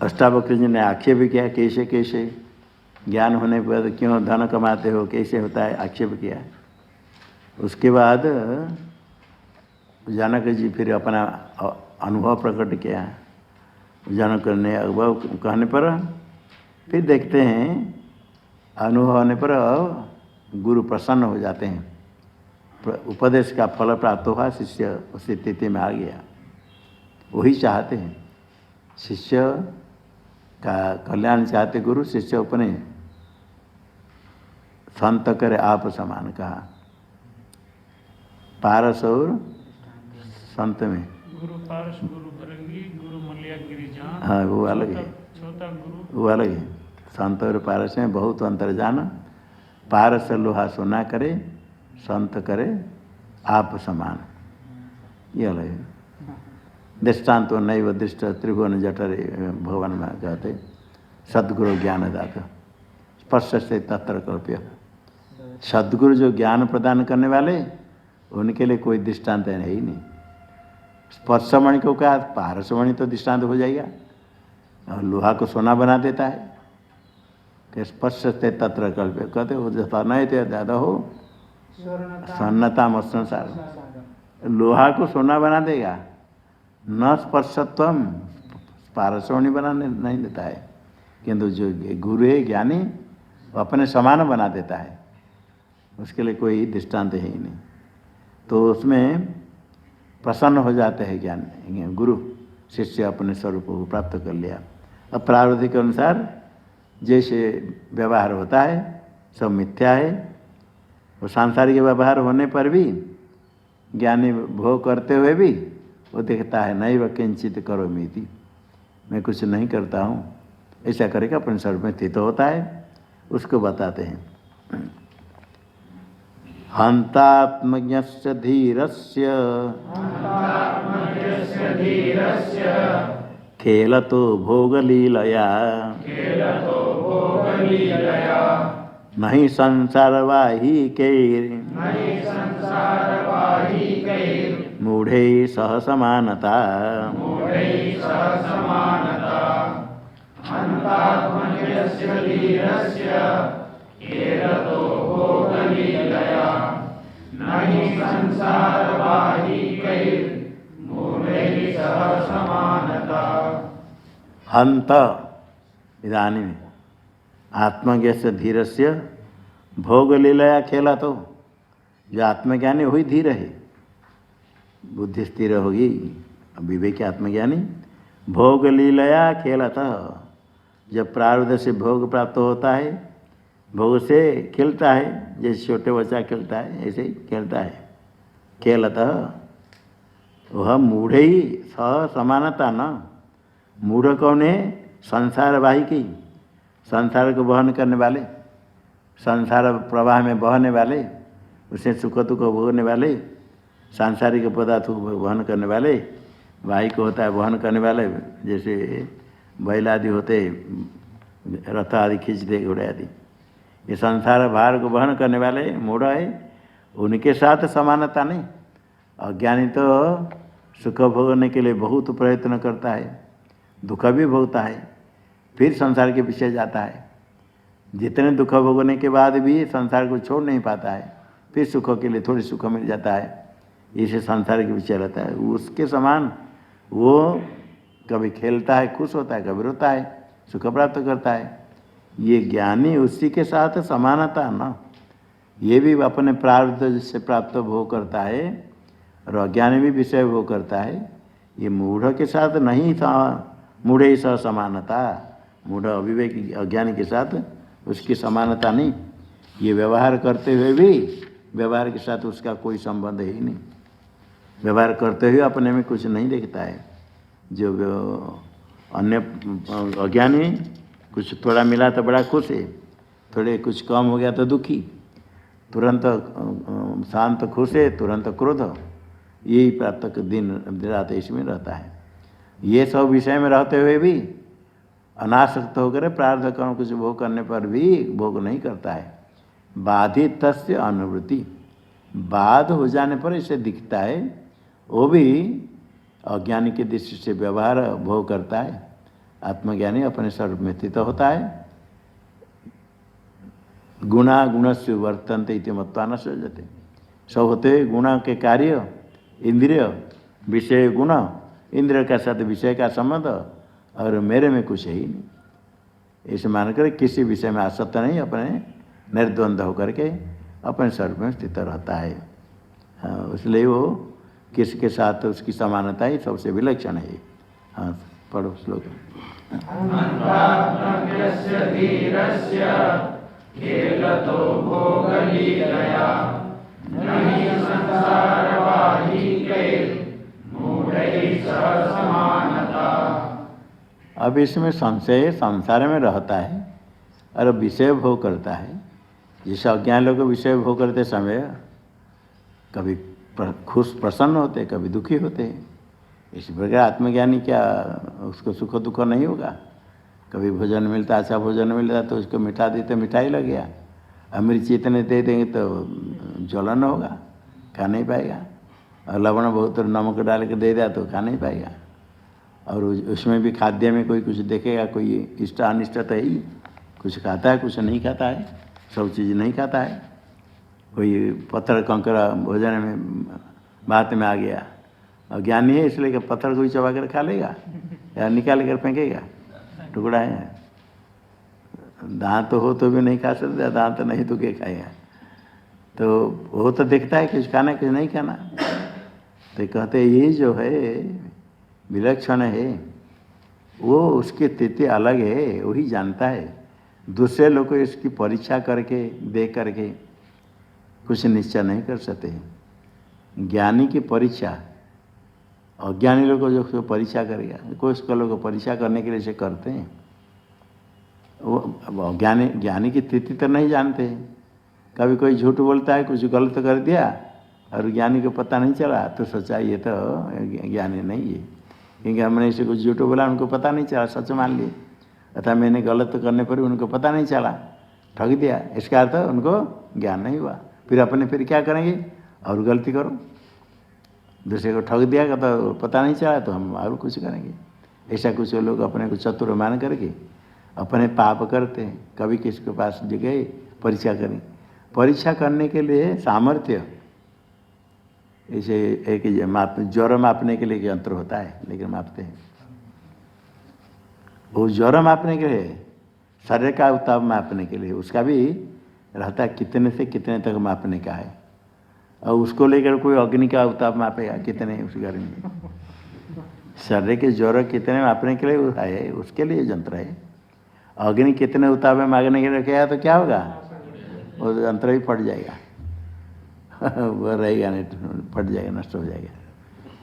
अष्टावक्र जी ने आक्षेप किया, कैसे कैसे ज्ञान होने के बाद क्यों धन कमाते हो, कैसे होता है, आक्षेप किया। उसके बाद जनक जी फिर अपना अनुभव प्रकट किया। जनक ने अनुभव कहने पर फिर देखते हैं, अनुभव होने पर गुरु प्रसन्न हो जाते हैं। उपदेश का फल प्राप्त हुआ, शिष्य उस स्थिति में आ गया। वही चाहते हैं, शिष्य का कल्याण चाहते गुरु, शिष्य अपने संत करे आप समान कहा। पारस और संत में गुरु पारस, गुरु बरंगी, गुरु मलिया गिरिजान, हाँ वो अलग है, छोटा गुरु वो अलग है। संत और पारस में बहुत अंतर जाना। पारस लोहा सोना करे, संत करे आप समान, ये अलग है। दृष्टांत तो नैव दृष्ट त्रिभुवन जठरे भवन में कहते सद्गुरु ज्ञानदाता स्पर्श से तत्र कल्प्य। सद्गुरु जो ज्ञान प्रदान करने वाले, उनके लिए कोई दृष्टांत है ही नहीं। स्पर्शमणि को कहा, पारसमणि तो दृष्टांत हो जाएगा, और लोहा को सोना बना देता है कि स्पर्श से तत्र कल्प्य। कहते हो जैसा नहीं थे दादा हो सन्नता मत्संसार, लोहा को सोना बना देगा, न स्पर्शत्वम पारसमणि बनाने नहीं देता है। किंतु जो गुरु है ज्ञानी, वो अपने समान बना देता है, उसके लिए कोई दृष्टांत है ही नहीं। तो उसमें प्रसन्न हो जाते हैं ज्ञान गुरु। शिष्य अपने स्वरूप को प्राप्त कर लिया। अब प्रारब्ध के अनुसार जैसे व्यवहार होता है सब मिथ्या है। वो सांसारिक व्यवहार होने पर भी ज्ञानी भोग करते हुए भी वो देखता है नहीं वह किंचित करोमि इति, मैं कुछ नहीं करता हूँ, ऐसा करके अपने स्वरूप में स्थित होता है, उसको बताते हैं। हंतात्मज्ञस्य धीरस्य खेलतो भोगलीलया नहीं संसारवाहिकैर् मूढ़ै सह समानता। हंत इदानीं आत्मज्ञ से धीर से भोग लीलया खेला, तो जो आत्मज्ञानी वही धीर है, बुद्धि स्थिर होगी। विवेकी आत्मज्ञानी भोग लीलया खेला था, जब प्रारब्ध से भोग प्राप्त होता है भोग से खेलता है, जैसे छोटे बच्चा खेलता है ऐसे ही खेलता है। खेलता वह मूढ़ ही सह समानता न, मूढ़ कौन है? संसारवाही की, संसार को वहन करने वाले, संसार प्रवाह में बहने वाले, उसे सुख दुख भोगने वाले, सांसारिक पदार्थों को वहन करने वाले, वाही को होता है वहन करने वाले, जैसे बैल आदि होते रथ आदि खींचते घोड़े आदि, ये संसार भार को वहन करने वाले मूढ़ है, उनके साथ समानता नहीं। अज्ञानी तो सुख भोगने के लिए बहुत प्रयत्न करता है, दुख भी भोगता है, फिर संसार के पीछे जाता है। जितने दुख भोगने के बाद भी संसार को छोड़ नहीं पाता है, फिर सुख के लिए थोड़ी सुख मिल जाता है, इसे संसार के पीछे रहता है। उसके समान वो कभी खेलता है, खुश होता है, कभी रोता है, सुख प्राप्त करता है। ये ज्ञानी उसी के साथ समानता न, ये भी अपने प्रारब्ध से प्राप्त भोग करता है और अज्ञानी भी विषय भोग करता है। ये मूढ़ के साथ नहीं था, मूढ़े सह समानता, मूढ़ अविवेकी अज्ञानी के साथ उसकी समानता नहीं। ये व्यवहार करते हुए भी व्यवहार के साथ उसका कोई संबंध ही नहीं, व्यवहार करते हुए अपने में कुछ नहीं देखता है। जो अन्य अज्ञानी कुछ थोड़ा मिला तो बड़ा खुश है, थोड़े कुछ कम हो गया तो दुखी, तुरंत शांत खुश है, तुरंत क्रोध, यही प्रातः दिन रात इसमें रहता है। ये सब विषय में रहते हुए भी अनासक्त होकर प्रारब्ध कर्म कुछ भोग करने पर भी भोग नहीं करता है। बाधित तस्य अनुवृत्ति, बाध हो जाने पर इसे दिखता है, वो भी अज्ञानी की दृष्टि से व्यवहार भोग करता है। आत्मज्ञानी अपने स्वरूप में स्थित होता है। गुणा गुणस्य वर्तन्ते इति मत्वा न सृजते, सब होते गुण के कार्य, इंद्रिय विषय गुण, इंद्रिय का साथ विषय का संबंध, और मेरे में कुछ है ही नहीं, ऐसे मानकर किसी विषय में आसक्त नहीं, अपने निर्द्वंद होकर के अपने स्वरूप में स्थित रहता है। हाँ, इसलिए वो किसके साथ उसकी समानता ही सबसे विलक्षण है। हाँ, पढ़ो श्लोक। अब इसमें संशय, संसार में रहता है और विषय भोग करता है। जैसे अज्ञान लोग विषय भोग करते समय कभी खुश प्रसन्न होते, कभी दुखी होते हैं। इसी प्रकार आत्मज्ञानी क्या उसको सुख दुख नहीं होगा? कभी भोजन मिलता, अच्छा भोजन मिलता तो उसको मिठा देते मिठाई लग गया, और मिर्ची इतने दे देंगे तो जलन होगा, खा नहीं पाएगा। और लवण बहुत नमक डाल के दे दिया तो खा नहीं पाएगा। और उसमें भी खाद्य में कोई कुछ देखेगा, कोई इष्ट अनिष्ट तो ही, कुछ खाता है कुछ नहीं खाता है, सब चीज़ नहीं खाता है। कोई पत्थर कंकड़ भोजन में बात में आ गया, अज्ञानी है इसलिए कि पत्थर कोई चबा कर खा लेगा या निकाल कर फेंकेगा, टुकड़ा है। दांत हो तो भी नहीं खा सकता, दांत नहीं तो क्या खाएगा? तो वो तो देखता है कुछ खाना कुछ नहीं खाना। तो कहते ये जो है विलक्षण है, वो उसकी स्थिति अलग है, वही जानता है। दूसरे लोग को इसकी परीक्षा करके देख करके कुछ निश्चय नहीं कर सकते। ज्ञानी की परीक्षा, अज्ञानी लोग को जो परीक्षा करेगा, कोई उसको लोग परीक्षा करने के लिए से करते हैं। वो ज्ञानी की स्थिति तो नहीं जानते हैं। कभी कोई झूठ बोलता है, कुछ गलत कर दिया और ज्ञानी को पता नहीं चला तो सोचा ये तो ज्ञानी नहीं है, क्योंकि हमने इसे कुछ झूठ बोला, उनको पता नहीं चला, सच मान लिए, अतः मैंने गलत करने पर उनको पता नहीं चला, ठग दिया, इसका अर्थ उनको ज्ञान नहीं हुआ। फिर क्या करेंगे, और गलती करो, दूसरे को ठग दिया तो पता नहीं चला तो हम और कुछ करेंगे। ऐसा कुछ लोग अपने को चतुर मान करके अपने पाप करते हैं। कभी किसी के पास गए परीक्षा करें, परीक्षा करने के लिए सामर्थ्य, ऐसे एक ज्वर मापने के लिए यंत्र होता है, लेकिन मापते हैं वो ज्वर मापने के लिए, शरीर का उताप मापने के लिए उसका भी रहता है, कितने से कितने तक मापने का है। और उसको लेकर कोई अग्नि का उताप मापेगा कितने उस गर्मी में, शरीर के ज्वर कितने मापने के लिए है, उसके लिए यंत्र है। अग्नि कितने उताप में मांगने के लिए किया तो क्या होगा, वो यंत्र ही फट जाएगा, वो रहेगा नहीं, फट जाएगा, नष्ट हो जाएगा।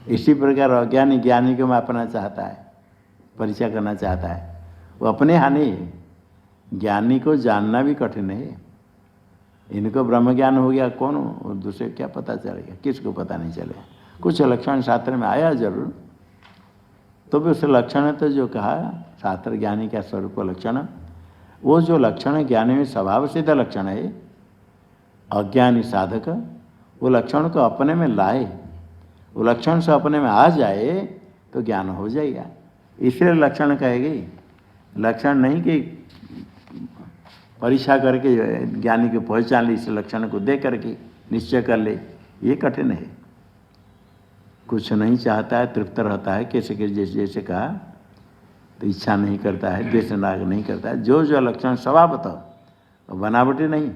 इसी प्रकार अज्ञानी ज्ञानी को मापना चाहता है, परीक्षा करना चाहता है, वो अपने हानि है। ज्ञानी को जानना भी कठिन है। इनको ब्रह्म ज्ञान हो गया, कौन हो, दूसरे क्या पता चलेगा, किसको पता नहीं चलेगा। कुछ लक्षण शास्त्र में आया जरूर, तो भी उस लक्षण तो जो कहा शास्त्र ज्ञानी का स्वरूप लक्षण, वो जो लक्षण ज्ञानी में स्वभाव सिद्ध लक्षण है, अज्ञानी साधक वो लक्षण को अपने में लाए, वो लक्षण से अपने में आ जाए तो ज्ञान हो जाएगा। इसलिए लक्षण कहेगी, लक्षण नहीं कि परीक्षा करके ज्ञानी को पहचान ली, इस लक्षण को दे करके निश्चय कर ले, ये कठिन है। कुछ नहीं चाहता है, तृप्त रहता है, कैसे कैसे जैसे जैसे कहा, तो इच्छा नहीं करता है, द्वेष राग नहीं करता है। जो जो लक्षण स्वभावतः, बनावटी नहीं,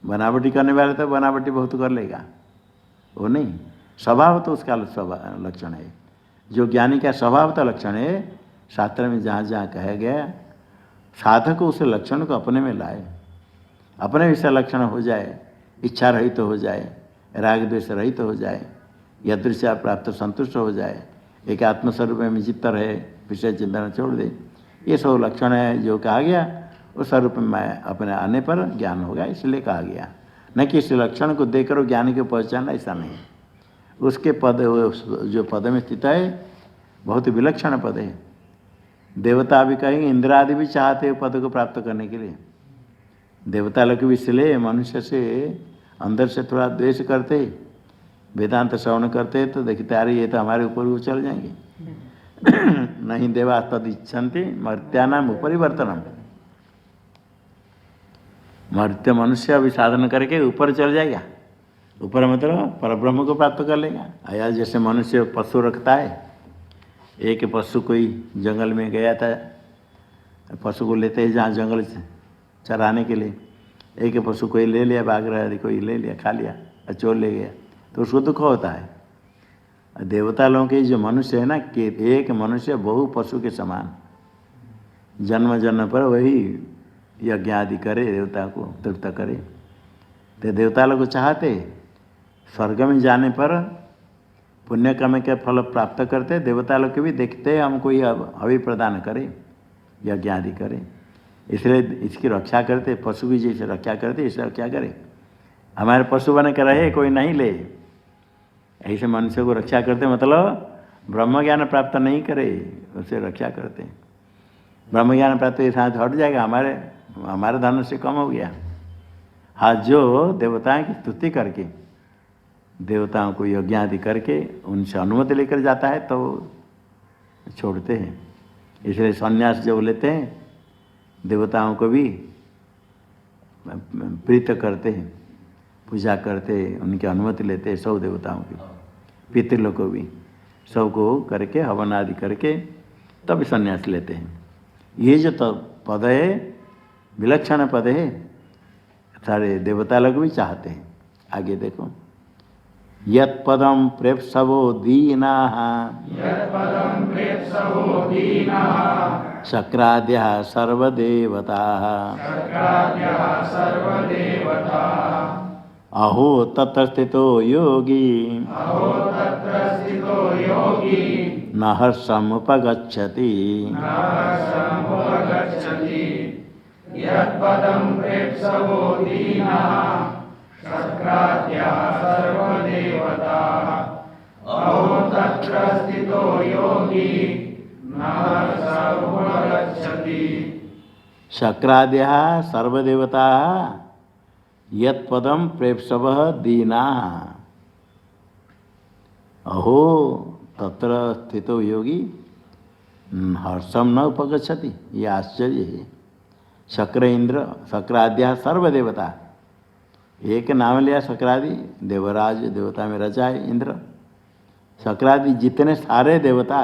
बनावटी करने वाले तो बनावटी बहुत कर लेगा, वो नहीं, स्वभाव तो उसका लक्षण है। जो ज्ञानी का स्वभाव तो लक्षण है, शास्त्र में जहाँ जहाँ कहा गया, साधक उस लक्षण को अपने में लाए, अपने विषय लक्षण हो जाए, इच्छा रहित तो हो जाए, राग द्वेष रहित तो हो जाए, यदृच्छा प्राप्त संतुष्ट हो जाए, एक आत्मस्वरूप में चित्त रहे, विषय चिंतन छोड़ दे, ये सब लक्षण है जो कहा गया, उस स्वरूप में अपने आने पर ज्ञान होगा, इसलिए कहा गया। न कि इस लक्षण को देकर ज्ञानी को पहचानना, ऐसा नहीं। उसके पद, जो पद में स्थित है, बहुत विलक्षण पद है। देवता भी कहेंगे, इंद्र आदि भी चाहते हैं पद को प्राप्त करने के लिए। देवता लोग भी इसलिए मनुष्य से अंदर से थोड़ा द्वेष करते, वेदांत श्रवण करते तो देखते अरे ये तो हमारे ऊपर वो चल जाएंगे। नहीं देवा तद इच्छन्ति मर्त्यानाम उपरिवर्तनम, मर्त्य मनुष्य अभी साधन करके ऊपर चल जाएगा। ऊपर मतलब परब्रह्म को प्राप्त कर लेगा। आया जैसे मनुष्य पशु रखता है, एक पशु कोई जंगल में गया था, पशु को लेते हैं जहाँ जंगल चराने के लिए, एक पशु कोई ले लिया, भाग रहा है, कोई ले लिया, खा लिया और चोर ले गया, तो उसको दुख होता है। देवता लोगों के जो मनुष्य है ना, कि एक मनुष्य बहु पशु के समान, जन्म जन्म पर वही यज्ञ आदि करे, देवता को तृप्त करे। तो देवता लोग चाहते स्वर्ग में जाने पर पुण्य कर्म के फल प्राप्त करते, देवता लोग के भी देखते हमको ये हवि प्रदान करे, यज्ञ आदि करे, इसलिए इसकी रक्षा करते। पशु की जैसे रक्षा करते, इसे रक्षा करे, हमारे पशु बने के रहे, कोई नहीं ले, ऐसे मनुष्य को रक्षा करते, मतलब ब्रह्म ज्ञान प्राप्त नहीं करे उसे रक्षा करते। ब्रह्म ज्ञान प्राप्त के साथ हट जाएगा, हमारे धन से कम हो गया। हाँ, जो देवताओं की स्तुति करके, देवताओं को यज्ञ आदि करके उनसे अनुमति लेकर जाता है तो छोड़ते हैं। इसलिए संन्यास जब लेते हैं, देवताओं को भी प्रीत करते हैं, पूजा करते, उनकी अनुमति लेते हैं, सब देवताओं की, पितृलों को भी, सबको करके हवन आदि करके तब संन्यास लेते हैं। ये जो तो पद है, विलक्षण पद है, सारे देवता लोग भी चाहते हैं। आगे देखो, यत् पदम प्रेप्सवो दीनाः शक्राद्यः सर्वदेवताः अहो तत्र स्थितो योगी न हर्षमुपगच्छति शक्राद्यः सर्वदेवताः यत्पदं प्रेप्सवः दीनाः। अहो तत्र स्थितो योगी हर्षम न उपगच्छति। ये आश्चर्य है। शक्र इंद्र शक्राद्या सर्वदेवता, एक नाम लिया शक्रादि, देवराज देवता में रचा है इंद्र। शक्रादि जितने सारे देवता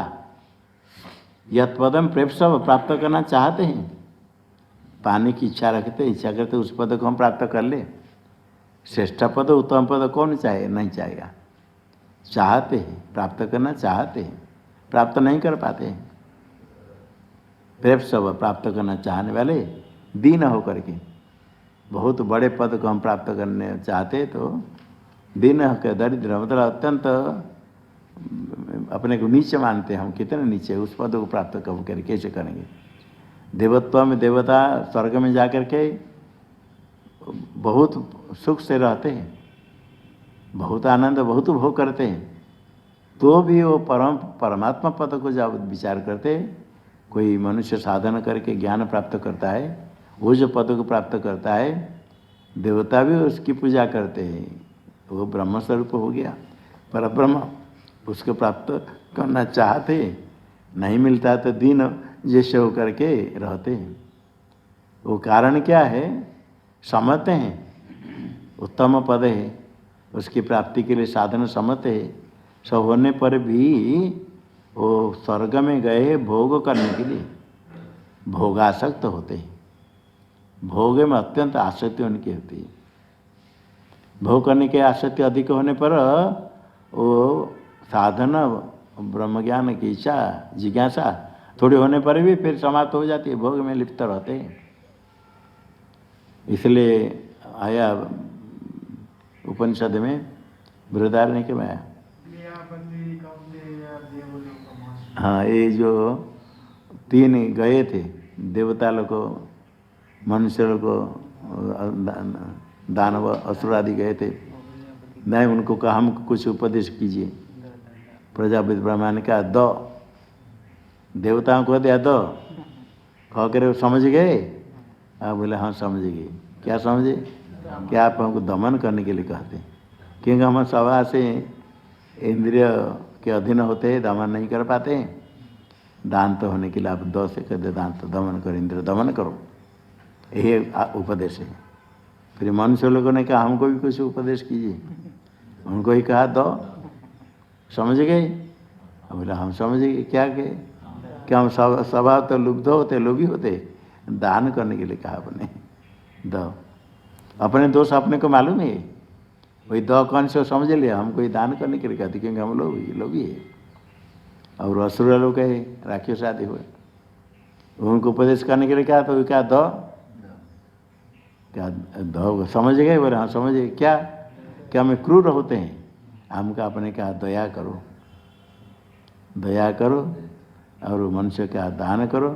यत्पदम प्रेप्सव प्राप्त करना चाहते हैं, पाने की इच्छा रखते, इच्छा करते उस पद को हम प्राप्त कर ले। श्रेष्ठ पद उत्तम पद कौन चाहे, नहीं चाहेगा। चाहते हैं, प्राप्त करना चाहते हैं, प्राप्त नहीं कर पाते हैं। प्रेप्सव प्राप्त करना चाहने वाले दीन होकर के, बहुत बड़े पद को हम प्राप्त करने चाहते तो दीन होकर दरिद्र, मतलब अत्यंत अपने को नीचे मानते हैं। हम कितने नीचे, उस पद को प्राप्त कब कर कैसे करेंगे। देवत्व में देवता स्वर्ग में जाकर के बहुत सुख से रहते हैं, बहुत आनंद बहुत भोग करते हैं, तो भी वो परमात्मा पद को जब विचार करते, कोई मनुष्य साधन करके ज्ञान प्राप्त करता है, वो जो पद को प्राप्त करता है, देवता भी उसकी पूजा करते हैं, वो ब्रह्म स्वरूप हो गया, पर ब्रह्म उसको प्राप्त करना चाहते, नहीं मिलता तो दीन जैसे होकर के रहते हैं। वो कारण क्या है, समझते हैं उत्तम पद है, उसकी प्राप्ति के लिए साधन समझते हैं, सब होने पर भी वो स्वर्ग में गए भोग करने के लिए भोगासक्त होते हैं। भोग में अत्यंत आसक्ति उनकी होती है। भोग करने के आसक्ति अधिक होने पर वो साधन ब्रह्म ज्ञान की इच्छा जिज्ञासा थोड़ी होने पर भी फिर समाप्त हो जाती है, भोग में लिप्त रहते हैं। इसलिए आया उपनिषद में बृहदारण्यक में आया, हाँ, ये जो तीन गए थे देवता लोग को, मनुष्य लोग को, दानव असुर आदि गए थे, नहीं उनको कहा हमको कुछ उपदेश कीजिए। प्रजापति ब्रह्मा ने कहा दो, देवताओं को दिया दो, कह कर समझ गए। आप बोले हाँ समझ गए। क्या समझे, क्या आप हमको दमन करने के लिए कहते हैं, क्योंकि हम सभा से इंद्रिय के अधीन होते हैं, दमन नहीं कर पाते हैं। दांत होने के लिए आप दो से कहते दांत दमन करो, इंद्रिय दमन करो, यही उपदेश है। फिर मनुष्य लोगों ने कहा हमको भी कुछ उपदेश कीजिए, उनको ही कहा दो, समझ गए। अब बोला हम समझ गए। क्या कहे, क्या हम स्वभाव तो लुब्ध होते, लोभी होते, दान करने के लिए कहा अपने दो। अपने दोष अपने को मालूम है, वही दो कौन से समझ लिया, हमको ये दान करने के लिए कहते, क्योंकि हम लोभी है। और असुर लोग है, राक्षस आदि हुए, उनको उपदेश करने के लिए कहा तो क्या दो, क्या दो, समझ गए। बोले हाँ समझ गए। क्या क्या हमें क्रूर होते हैं, हमको अपने कहा दया करो, दया करो, और मनुष्य का दान करो,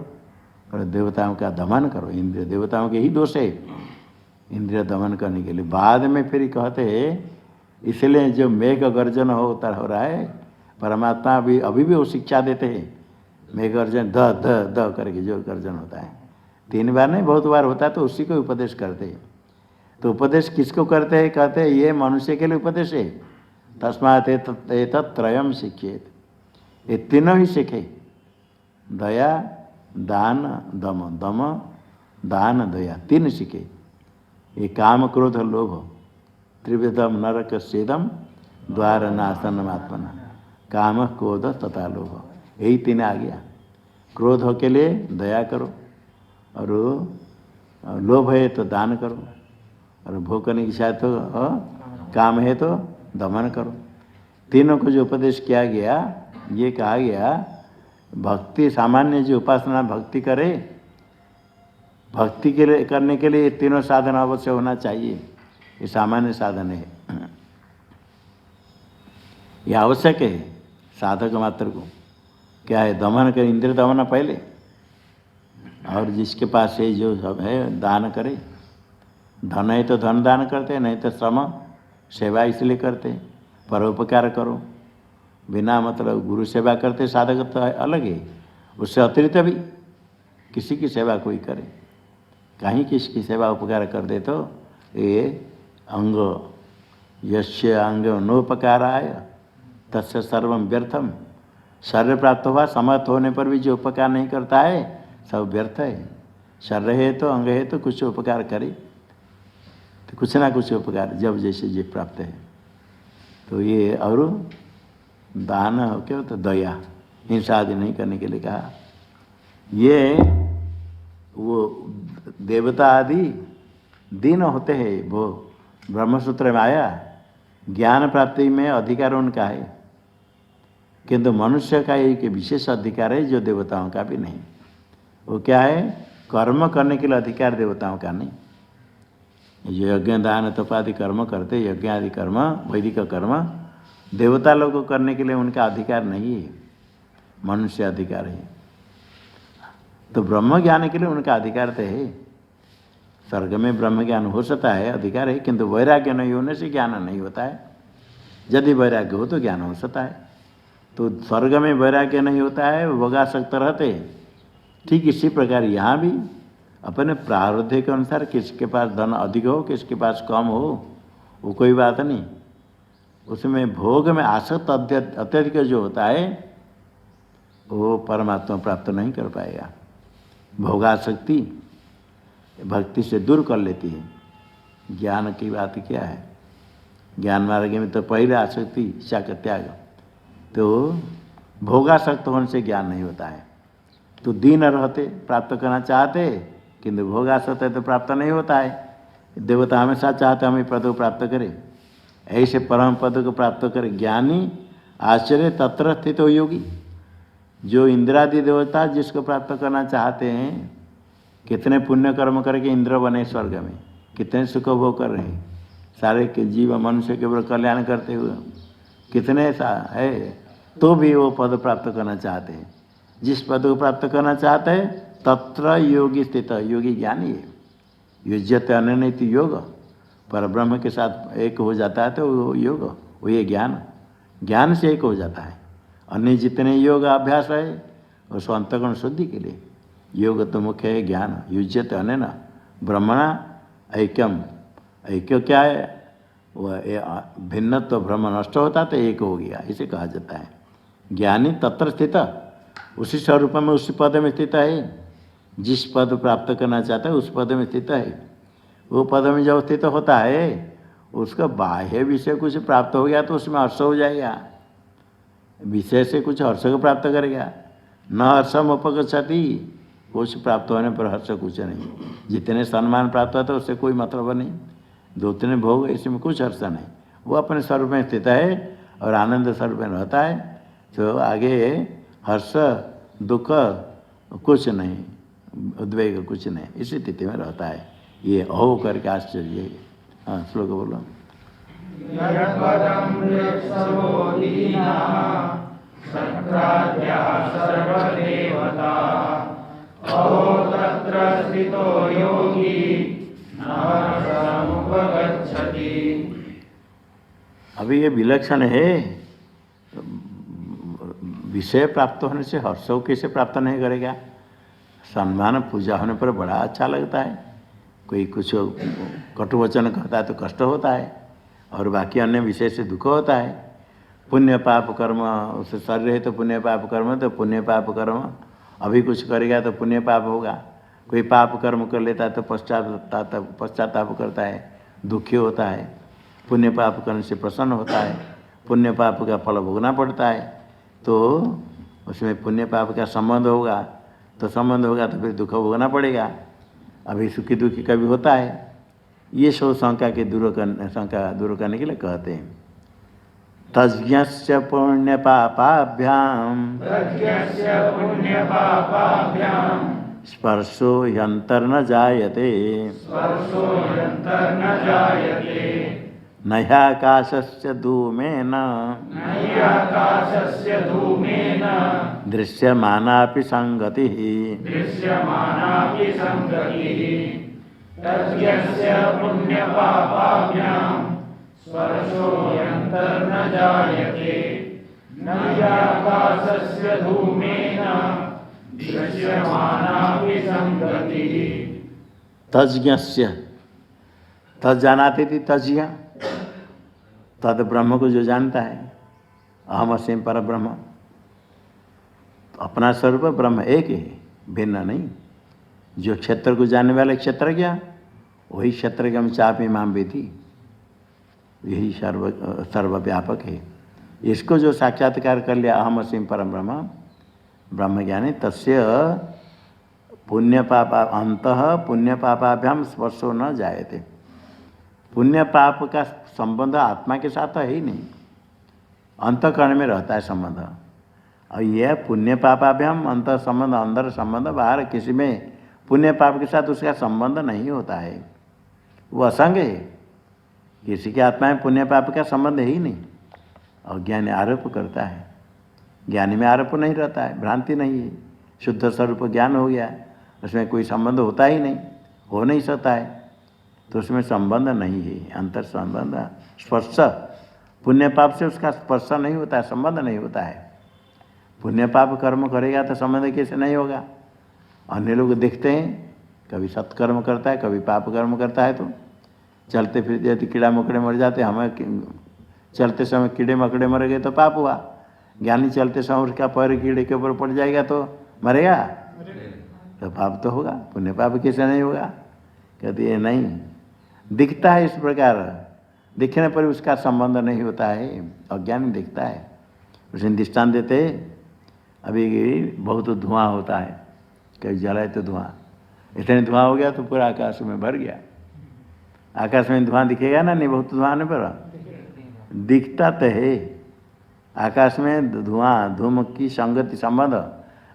और देवताओं का दमन करो। इंद्रिय देवताओं के ही दोष है, इंद्रिय दमन करने के लिए। बाद में फिर कहते हैं, इसलिए जो मेघ गर्जन हो रहा है, परमात्मा अभी भी वो शिक्षा देते हैं। मेघ गर्जन द द द करके जो गर्जन होता है, 3 बार नहीं बहुत बार होता है, तो उसी को उपदेश करते हैं। तो उपदेश किसको करते हैं, कहते हैं ये मनुष्य के लिए उपदेश है। तस्मात् एतत्त्रयम् शिक्षेत, ये तीनों ही सीखे, दया दान दम, दम दान दया, 3 सीखे। ये काम क्रोध लोभ त्रिविधम नरक सेदम द्वार नाशनम आत्मना, काम क्रोध तथा लोभ, यही 3 आ गया। क्रोध के लिए दया करो, और लोभ है तो दान करो, और भोग करने की इच्छा तो काम है तो दमन करो। तीनों को जो उपदेश किया गया, ये कहा गया भक्ति, सामान्य जो उपासना भक्ति करे, भक्ति के लिए करने के लिए 3 साधन अवश्य होना चाहिए। ये सामान्य साधन है, ये आवश्यक है साधक मात्र को। क्या है, दमन करे, इंद्रिय दमन पहले, और जिसके पास है जो सब है दान करे। धन है तो धन दान करते, नहीं तो श्रम सेवा इसलिए करते, परोपकार करो। बिना मतलब गुरु सेवा करते साधक तो अलग है, उससे अतिरिक्त भी किसी की सेवा कोई करे, कहीं किसकी सेवा उपकार कर दे तो ये अंग यस्य अंग नोपकाराय तस्य सर्वम व्यर्थम। शरीर प्राप्त हुआ, समर्थ होने पर भी जो उपकार नहीं करता है सब व्यर्थ है। शरीर है तो अंग है तो कुछ उपकार करे, तो कुछ ना कुछ उपकार जब जैसे जो प्राप्त है। तो ये और दान हो क्या तो दया, हिंसा आदि नहीं करने के लिए कहा। ये वो देवता आदि दीन होते हैं, वो ब्रह्मसूत्र में आया, ज्ञान प्राप्ति में अधिकार उनका है, किंतु मनुष्य का एक विशेष अधिकार है जो देवताओं का भी नहीं। वो क्या है, कर्म करने के लिए अधिकार देवताओं का नहीं। जो यज्ञ दान तप आदि कर्म करते, यज्ञ आदि कर्म वैदिक कर्म देवता लोग को करने के लिए उनका अधिकार नहीं है, मनुष्य अधिकार है। तो ब्रह्म ज्ञान के लिए उनका अधिकार तो है। स्वर्ग में ब्रह्म ज्ञान हो सकता है, अधिकार है, किंतु वैराग्य नहीं होने से ज्ञान नहीं होता है। यदि वैराग्य हो तो ज्ञान हो सकता है। तो स्वर्ग में वैराग्य नहीं होता है, भोगासक्त रहते हैं। ठीक इसी प्रकार यहाँ भी अपने प्रारब्ध के अनुसार किसके पास धन अधिक हो किसके पास कम हो वो कोई बात नहीं, उसमें भोग में आसक्त अत्यधिक जो होता है वो परमात्मा प्राप्त नहीं कर पाएगा। भोगासक्ति भक्ति से दूर कर लेती है। ज्ञान की बात क्या है, ज्ञान मार्ग में तो पहले आसक्ति इच्छा का त्याग, तो भोगासक्त होने से ज्ञान नहीं होता है। तो दीन रहते प्राप्त करना चाहते, किंतु भोगासक्त है तो प्राप्त नहीं होता है। देवता हमेशा चाहते हमें पद को प्राप्त करे, ऐसे परम पद को प्राप्त करे। ज्ञानी आश्चर्य तत्र स्थित हो योगी, जो इंद्रादि देवता जिसको प्राप्त करना चाहते हैं, कितने पुण्य कर्म करके इंद्र बने स्वर्ग में, कितने सुख भोग कर रहे हैं, सारे के जीव मनुष्य के ऊपर कल्याण करते हुए कितने है, तो भी वो पद प्राप्त करना चाहते हैं। जिस पद को प्राप्त करना चाहते हैं तत्र योगी स्थित, योगी ज्ञानी है। युज्यते अनन्यति योग, पर ब्रह्म के साथ एक हो जाता है तो वो योग, वो ये ज्ञान, ज्ञान से एक हो जाता है। अन्य जितने योग अभ्यास है वो स्वंतगुण शुद्धि के लिए, योग तो मुख्य है ज्ञान। युज्यते अनेन ब्रह्मणा ऐक्यम, ऐक्य क्या है, वह भिन्नत्व तो ब्रह्म नष्ट होता तो एक हो गया, इसे कहा जाता है। ज्ञानी तत्र स्थित, उसी स्वरूप में उसी पद में स्थित है। जिस पद प्राप्त करना चाहता है उस पद में स्थित है। वो पद में जब स्थित होता है उसका बाह्य विषय कुछ प्राप्त हो गया तो उसमें हर्ष हो जाएगा, विषय से कुछ हर्ष को प्राप्त करेगा। न हर्षम उपगच्छति, कुछ प्राप्त होने पर हर्ष कुछ नहीं। जितने सम्मान प्राप्त होता है उससे कोई मतलब नहीं, दूसरे भोग इसमें कुछ हर्ष नहीं। वो अपने स्वरूप में स्थित है और आनंद स्वरूप में रहता है, तो आगे हर्ष दुख कुछ नहीं, उद्वेग कुछ नहीं, इसी स्थिति में रहता है। ये अहो करके आश्चर्य है। हाँ, श्लोक बोलो। अभी ये विलक्षण है, विषय प्राप्त होने से हर्ष कैसे प्राप्त नहीं करेगा। सम्मान पूजा होने पर बड़ा अच्छा लगता है, कोई कुछ कटु वचन कहता है तो कष्ट होता है, और बाकी अन्य विषय से दुख होता है। पुण्य पाप कर्म, उससे शरीर है तो पुण्य पाप कर्म, तो पुण्य पाप कर्म अभी कुछ करेगा तो पुण्य पाप होगा। कोई पाप कर्म कर लेता है तो पश्चाताप करता है, दुखी होता है। पुण्य पाप करने से प्रसन्न होता है, पुण्य पाप का फल भोगना पड़ता है। तो उसमें पुण्य पाप का संबंध होगा, तो संबंध होगा तो फिर दुख भोगना पड़ेगा। अभी सुखी दुखी कभी होता है। ये सब शंका दूर करने के लिए कहते हैं। तज्ञस्य पुण्य पापाभ्याम स्पर्शो ह्यंतर्न जायते नह्याकाशस्य धूमेन दृश्यमानापि संगतिः तज्ञस्य तज जानाते थी तज्ञ तद ब्रह्म को जो जानता है अहम अस्मि पर ब्रह्म अपना स्वरूप ब्रह्म एक है भिन्न नहीं। जो क्षेत्र को जानने वाले क्षेत्रज्ञ वही क्षेत्रज्ञ में चापी माम वेदी यही सर्वव्यापक है। इसको जो साक्षात्कार कर लिया अहम अस्मि परम ब्रह्म ब्रह्म ज्ञानी तस्य पुण्य पाप अंतः पुण्य पापाभ्याम स्पर्शो न जायते। पुण्य पाप का संबंध आत्मा के साथ है ही नहीं, अंतःकरण में रहता है संबंध। और यह पुण्य पापाभ्याम अंत संबंध अंदर संबंध बाहर किसी में पुण्य पाप के साथ उसका संबंध नहीं होता है, वो असंग है। किसी के आत्मा में पुण्य पाप का संबंध है ही नहीं। और ज्ञानी आरोप करता है, ज्ञानी में आरोप नहीं रहता है, भ्रांति नहीं है, शुद्ध स्वरूप ज्ञान हो गया, उसमें कोई संबंध होता ही नहीं, हो नहीं सकता है, तो उसमें संबंध नहीं है। अंतर संबंध स्पर्श पुण्य पाप से उसका स्पर्श नहीं होता है, संबंध नहीं होता है। पुण्य पाप कर्म करेगा तो संबंध कैसे नहीं होगा। अन्य लोग देखते हैं कभी सत्कर्म करता है कभी पाप कर्म करता है, तो चलते फिरते यदि कीड़ा मकड़े मर जाते, हमें चलते समय कीड़े मकड़े मर गए तो पाप हुआ। ज्ञानी चलते समय उसका पैर कीड़े के ऊपर पड़ जाएगा तो मरेगा, तो पाप तो होगा। पुण्य पाप कैसे नहीं होगा। कहते ये नहीं दिखता है, इस प्रकार दिखने पर उसका संबंध नहीं होता है, अज्ञानी दिखता है। उसने दृष्टांत देते, अभी बहुत धुआं होता है, कहीं जलाए तो धुआं, इतने धुआं हो गया तो पूरा आकाश में भर गया। आकाश में धुआं दिखेगा ना, नहीं बहुत धुआं नहीं पर दिखता तो है। आकाश में धुआं धूम की संगति संबंध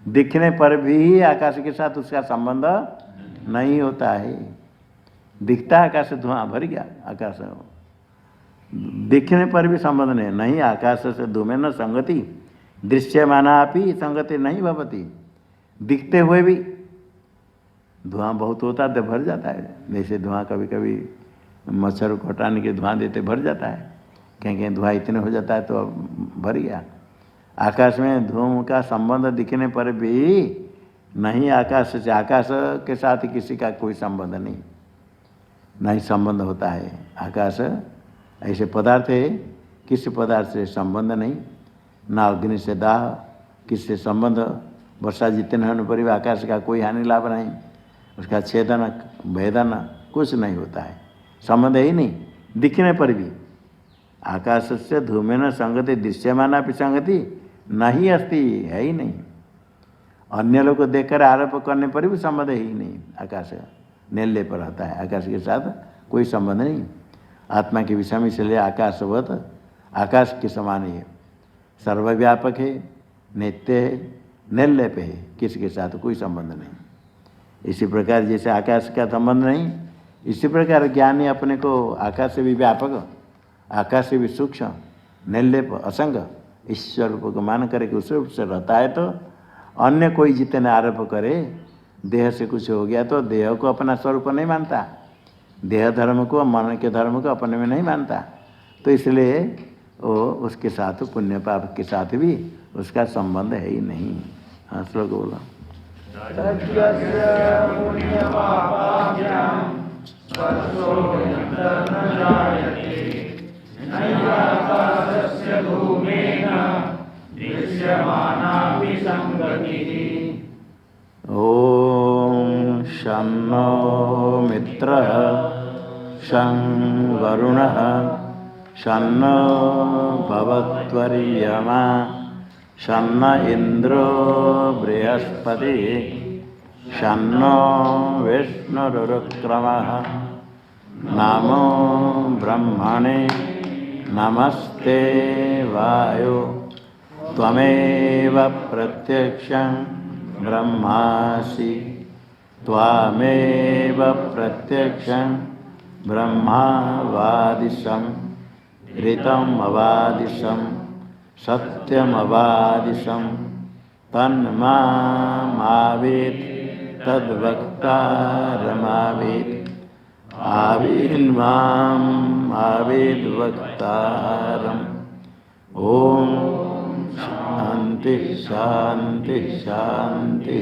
दिखने पर भी आकाश के साथ उसका संबंध नहीं होता है। दिखता है आकाश से धुआं भर गया, आकाश दिखने पर भी संबंध नहीं। आकाश से धूमे न संगति दृश्यमानापि संगति नहीं भवति। दिखते हुए भी धुआं बहुत होता है तो भर जाता है। जैसे धुआं कभी कभी मच्छर को हटाने के धुआं देते भर जाता है, कहीं कहीं धुआं इतने हो जाता है तो भर गया। आकाश में धूम का संबंध दिखने पर भी नहीं, आकाश से आकाश के साथ किसी का कोई संबंध नहीं संबंध होता है। आकाश ऐसे पदार्थ है, किसी पदार्थ से संबंध नहीं, ना अग्नि से दाह, किससे संबंध। वर्षा जितने होने पर भी आकाश का कोई हानि लाभ नहीं, उसका छेदन भेदन कुछ नहीं होता है, संबंध ही नहीं। दिखने पर भी आकाश से धूमेन संगति दृश्यमाना भी संगति नहीं अस्ति, है ही नहीं। अन्य लोग को देखकर आरोप करने पर भी संबंध ही नहीं। आकाश नेल्ले पर रहता है, आकाश के साथ कोई संबंध नहीं। आत्मा के विषय में इसलिए आकाशवत आकाश के समान है, सर्वव्यापक है, नित्य है, निर्लेप है, किसी के साथ कोई संबंध नहीं। इसी प्रकार जैसे आकाश का संबंध नहीं, इसी प्रकार ज्ञानी अपने को आकाश से भी व्यापक, आकाश से भी सूक्ष्म, निर्लेप, असंग ईश्वर रूप को मान करके उस रूप से रहता है। तो अन्य कोई जितने आरोप करे, देह से कुछ हो गया तो देह को अपना स्वरूप नहीं मानता, देह धर्म को मन के धर्म को अपने में नहीं मानता, तो इसलिए वो उसके साथ पुण्य पाप के साथ भी उसका संबंध है ही नहीं। हाँ श्लोक बोलो। ओम शं नो मित्रः शं वरुणः शं नो भवत्वर्यमा शं न इंद्रो बृहस्पतिः शं नो विष्णुरुक्रमः नमो ब्रह्मणे नमस्ते वायो त्वमेव प्रत्यक्षं ब्रह्मासि त्वामेव प्रत्यक्षं ब्रह्मावादिशं ऋतमवादिशं सत्यमवादिशं तन्मावेत् तद्वक्तारमावेत् आविर्माम् आवेद्वक्तारम्। ओम शांति शांति शांति।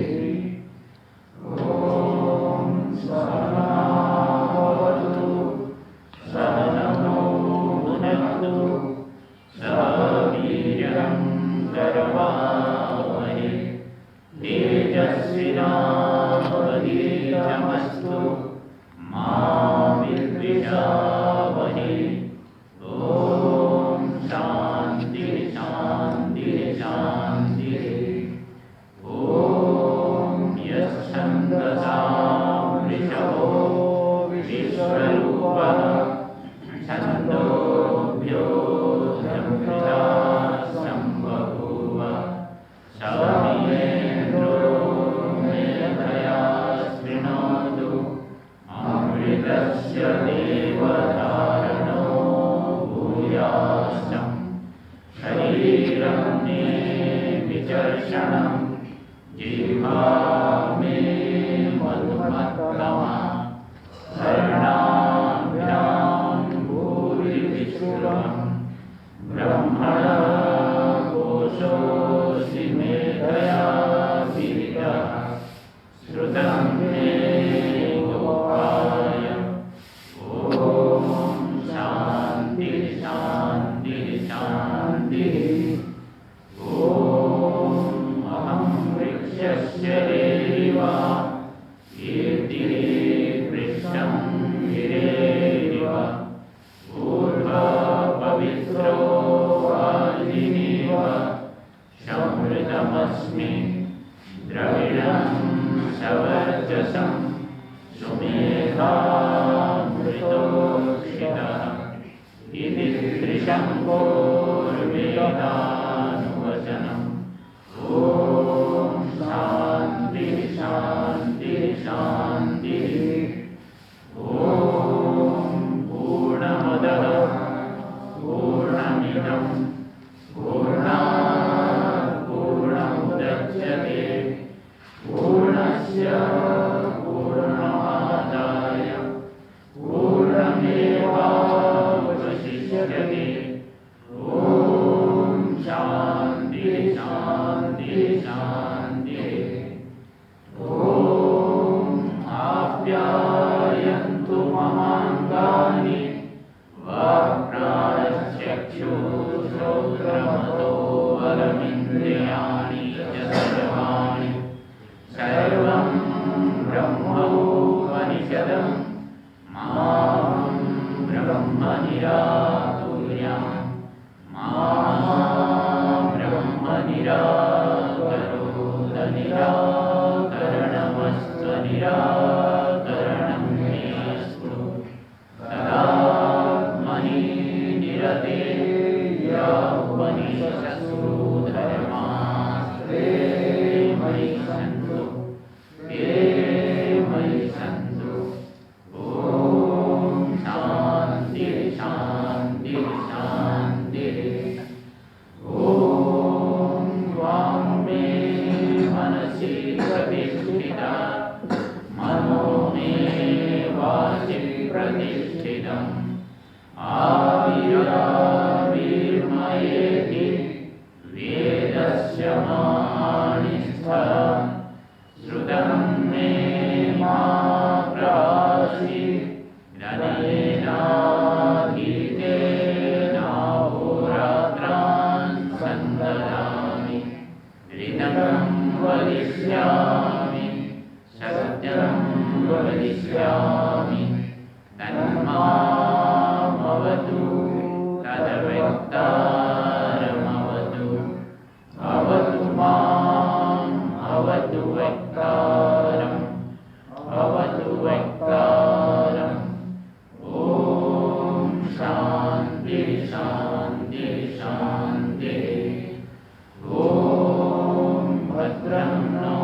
भद्रं नो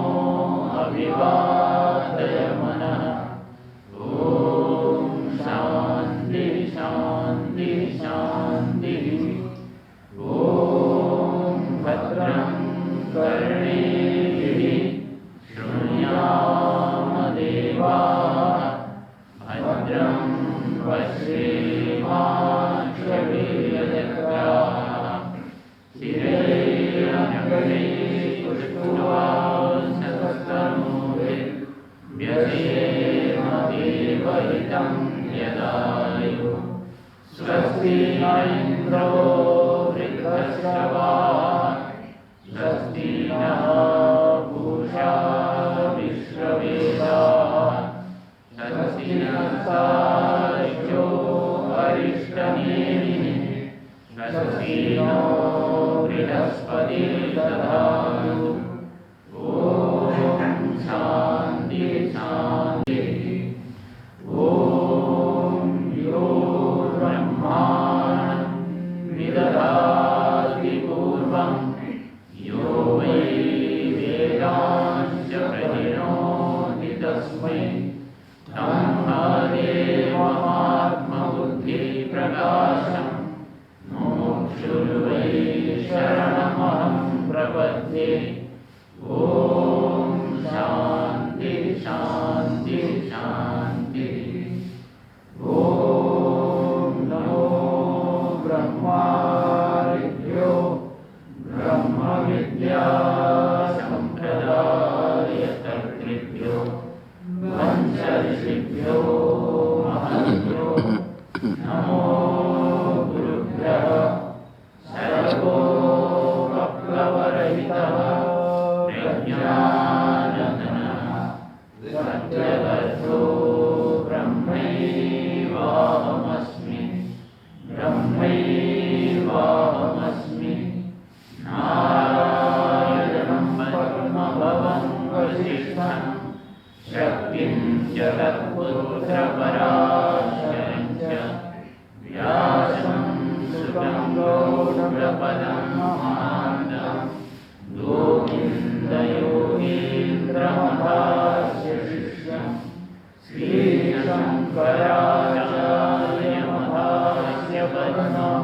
अभिवादय स्वस्ति न इंद्रो वृद्धश्रवाः स्वस्ति नः पूषा विश्ववेदाः स्वस्ति नस्तार्क्ष्यो अरिष्टनेमिः स्वस्ति नो बृहस्पतिर्दधातु ॐ शान्ति शान्ति ॐ यो ब्रह्माणं विदधाति पूर्वं यो वै वेदांश्च प्रहिणोति तस्मै तन्मदेवमात्मबुद्धिप्रकाशं मुमुक्षुर्वै शरणमहं प्रपद्ये ॐ शान्ति शान्ति शान्ति ॐ नमो ब्रह्मादिभ्यो ब्रह्मविद्या सम्प्रदायकर्तृभ्यो वंशऋषिभ्यो महद्भ्यो नमो गुरुभ्यः सर्वोपप्लवरहितः प्रज्ञानघनः सत्यगर्भो ब्रह्मैवाहमस्मि ब्रह्मैवाहमस्मि नारायणं परमभवं वसिष्ठं शक्तिं च तत्पुत्रपराशरं च व्यासं सुतं गौडपदं महान्तं गोविन्दयोगीन्द्रमहास्य शिष्यं श्रीशङ्कराचार्यमहास्य पद्मं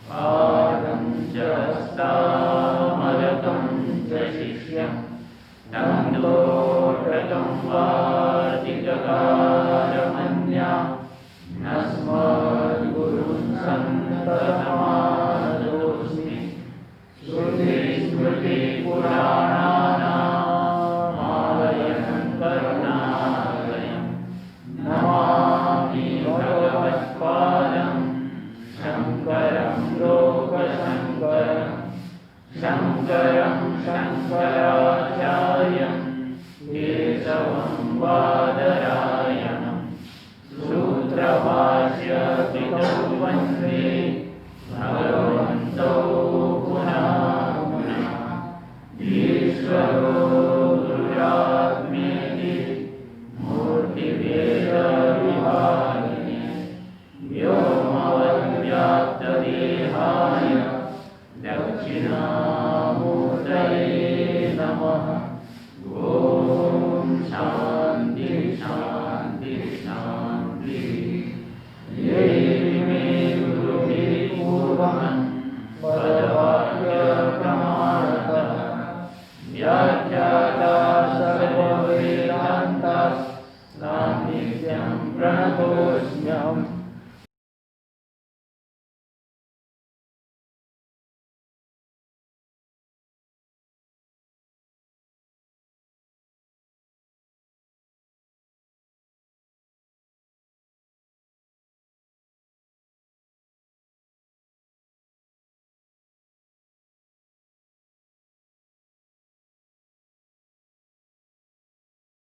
पादं च हस्तामलकं च शिष्यं तं दोषकं वार्तिककारमन्या नस्मद्गुरुं सन्ततमानतोऽस्मि श्रुतिस्मृतिपुराणानामालयं करुणालयं नमामि भगवत्पादं शङ्करं लोकशङ्करं शङ्करं शङ्कराचार्यं केशवं बादरायणं सूत्रभाष्यकृतौ वन्दे भगवन्तौ पुनः पुनः ईश्वरो गुरुरात्मेति मूर्तिभेदविभागिने व्योमवद्व्याप्तदेहाय दक्षिणामूर्तये नमः ॐ शान्ति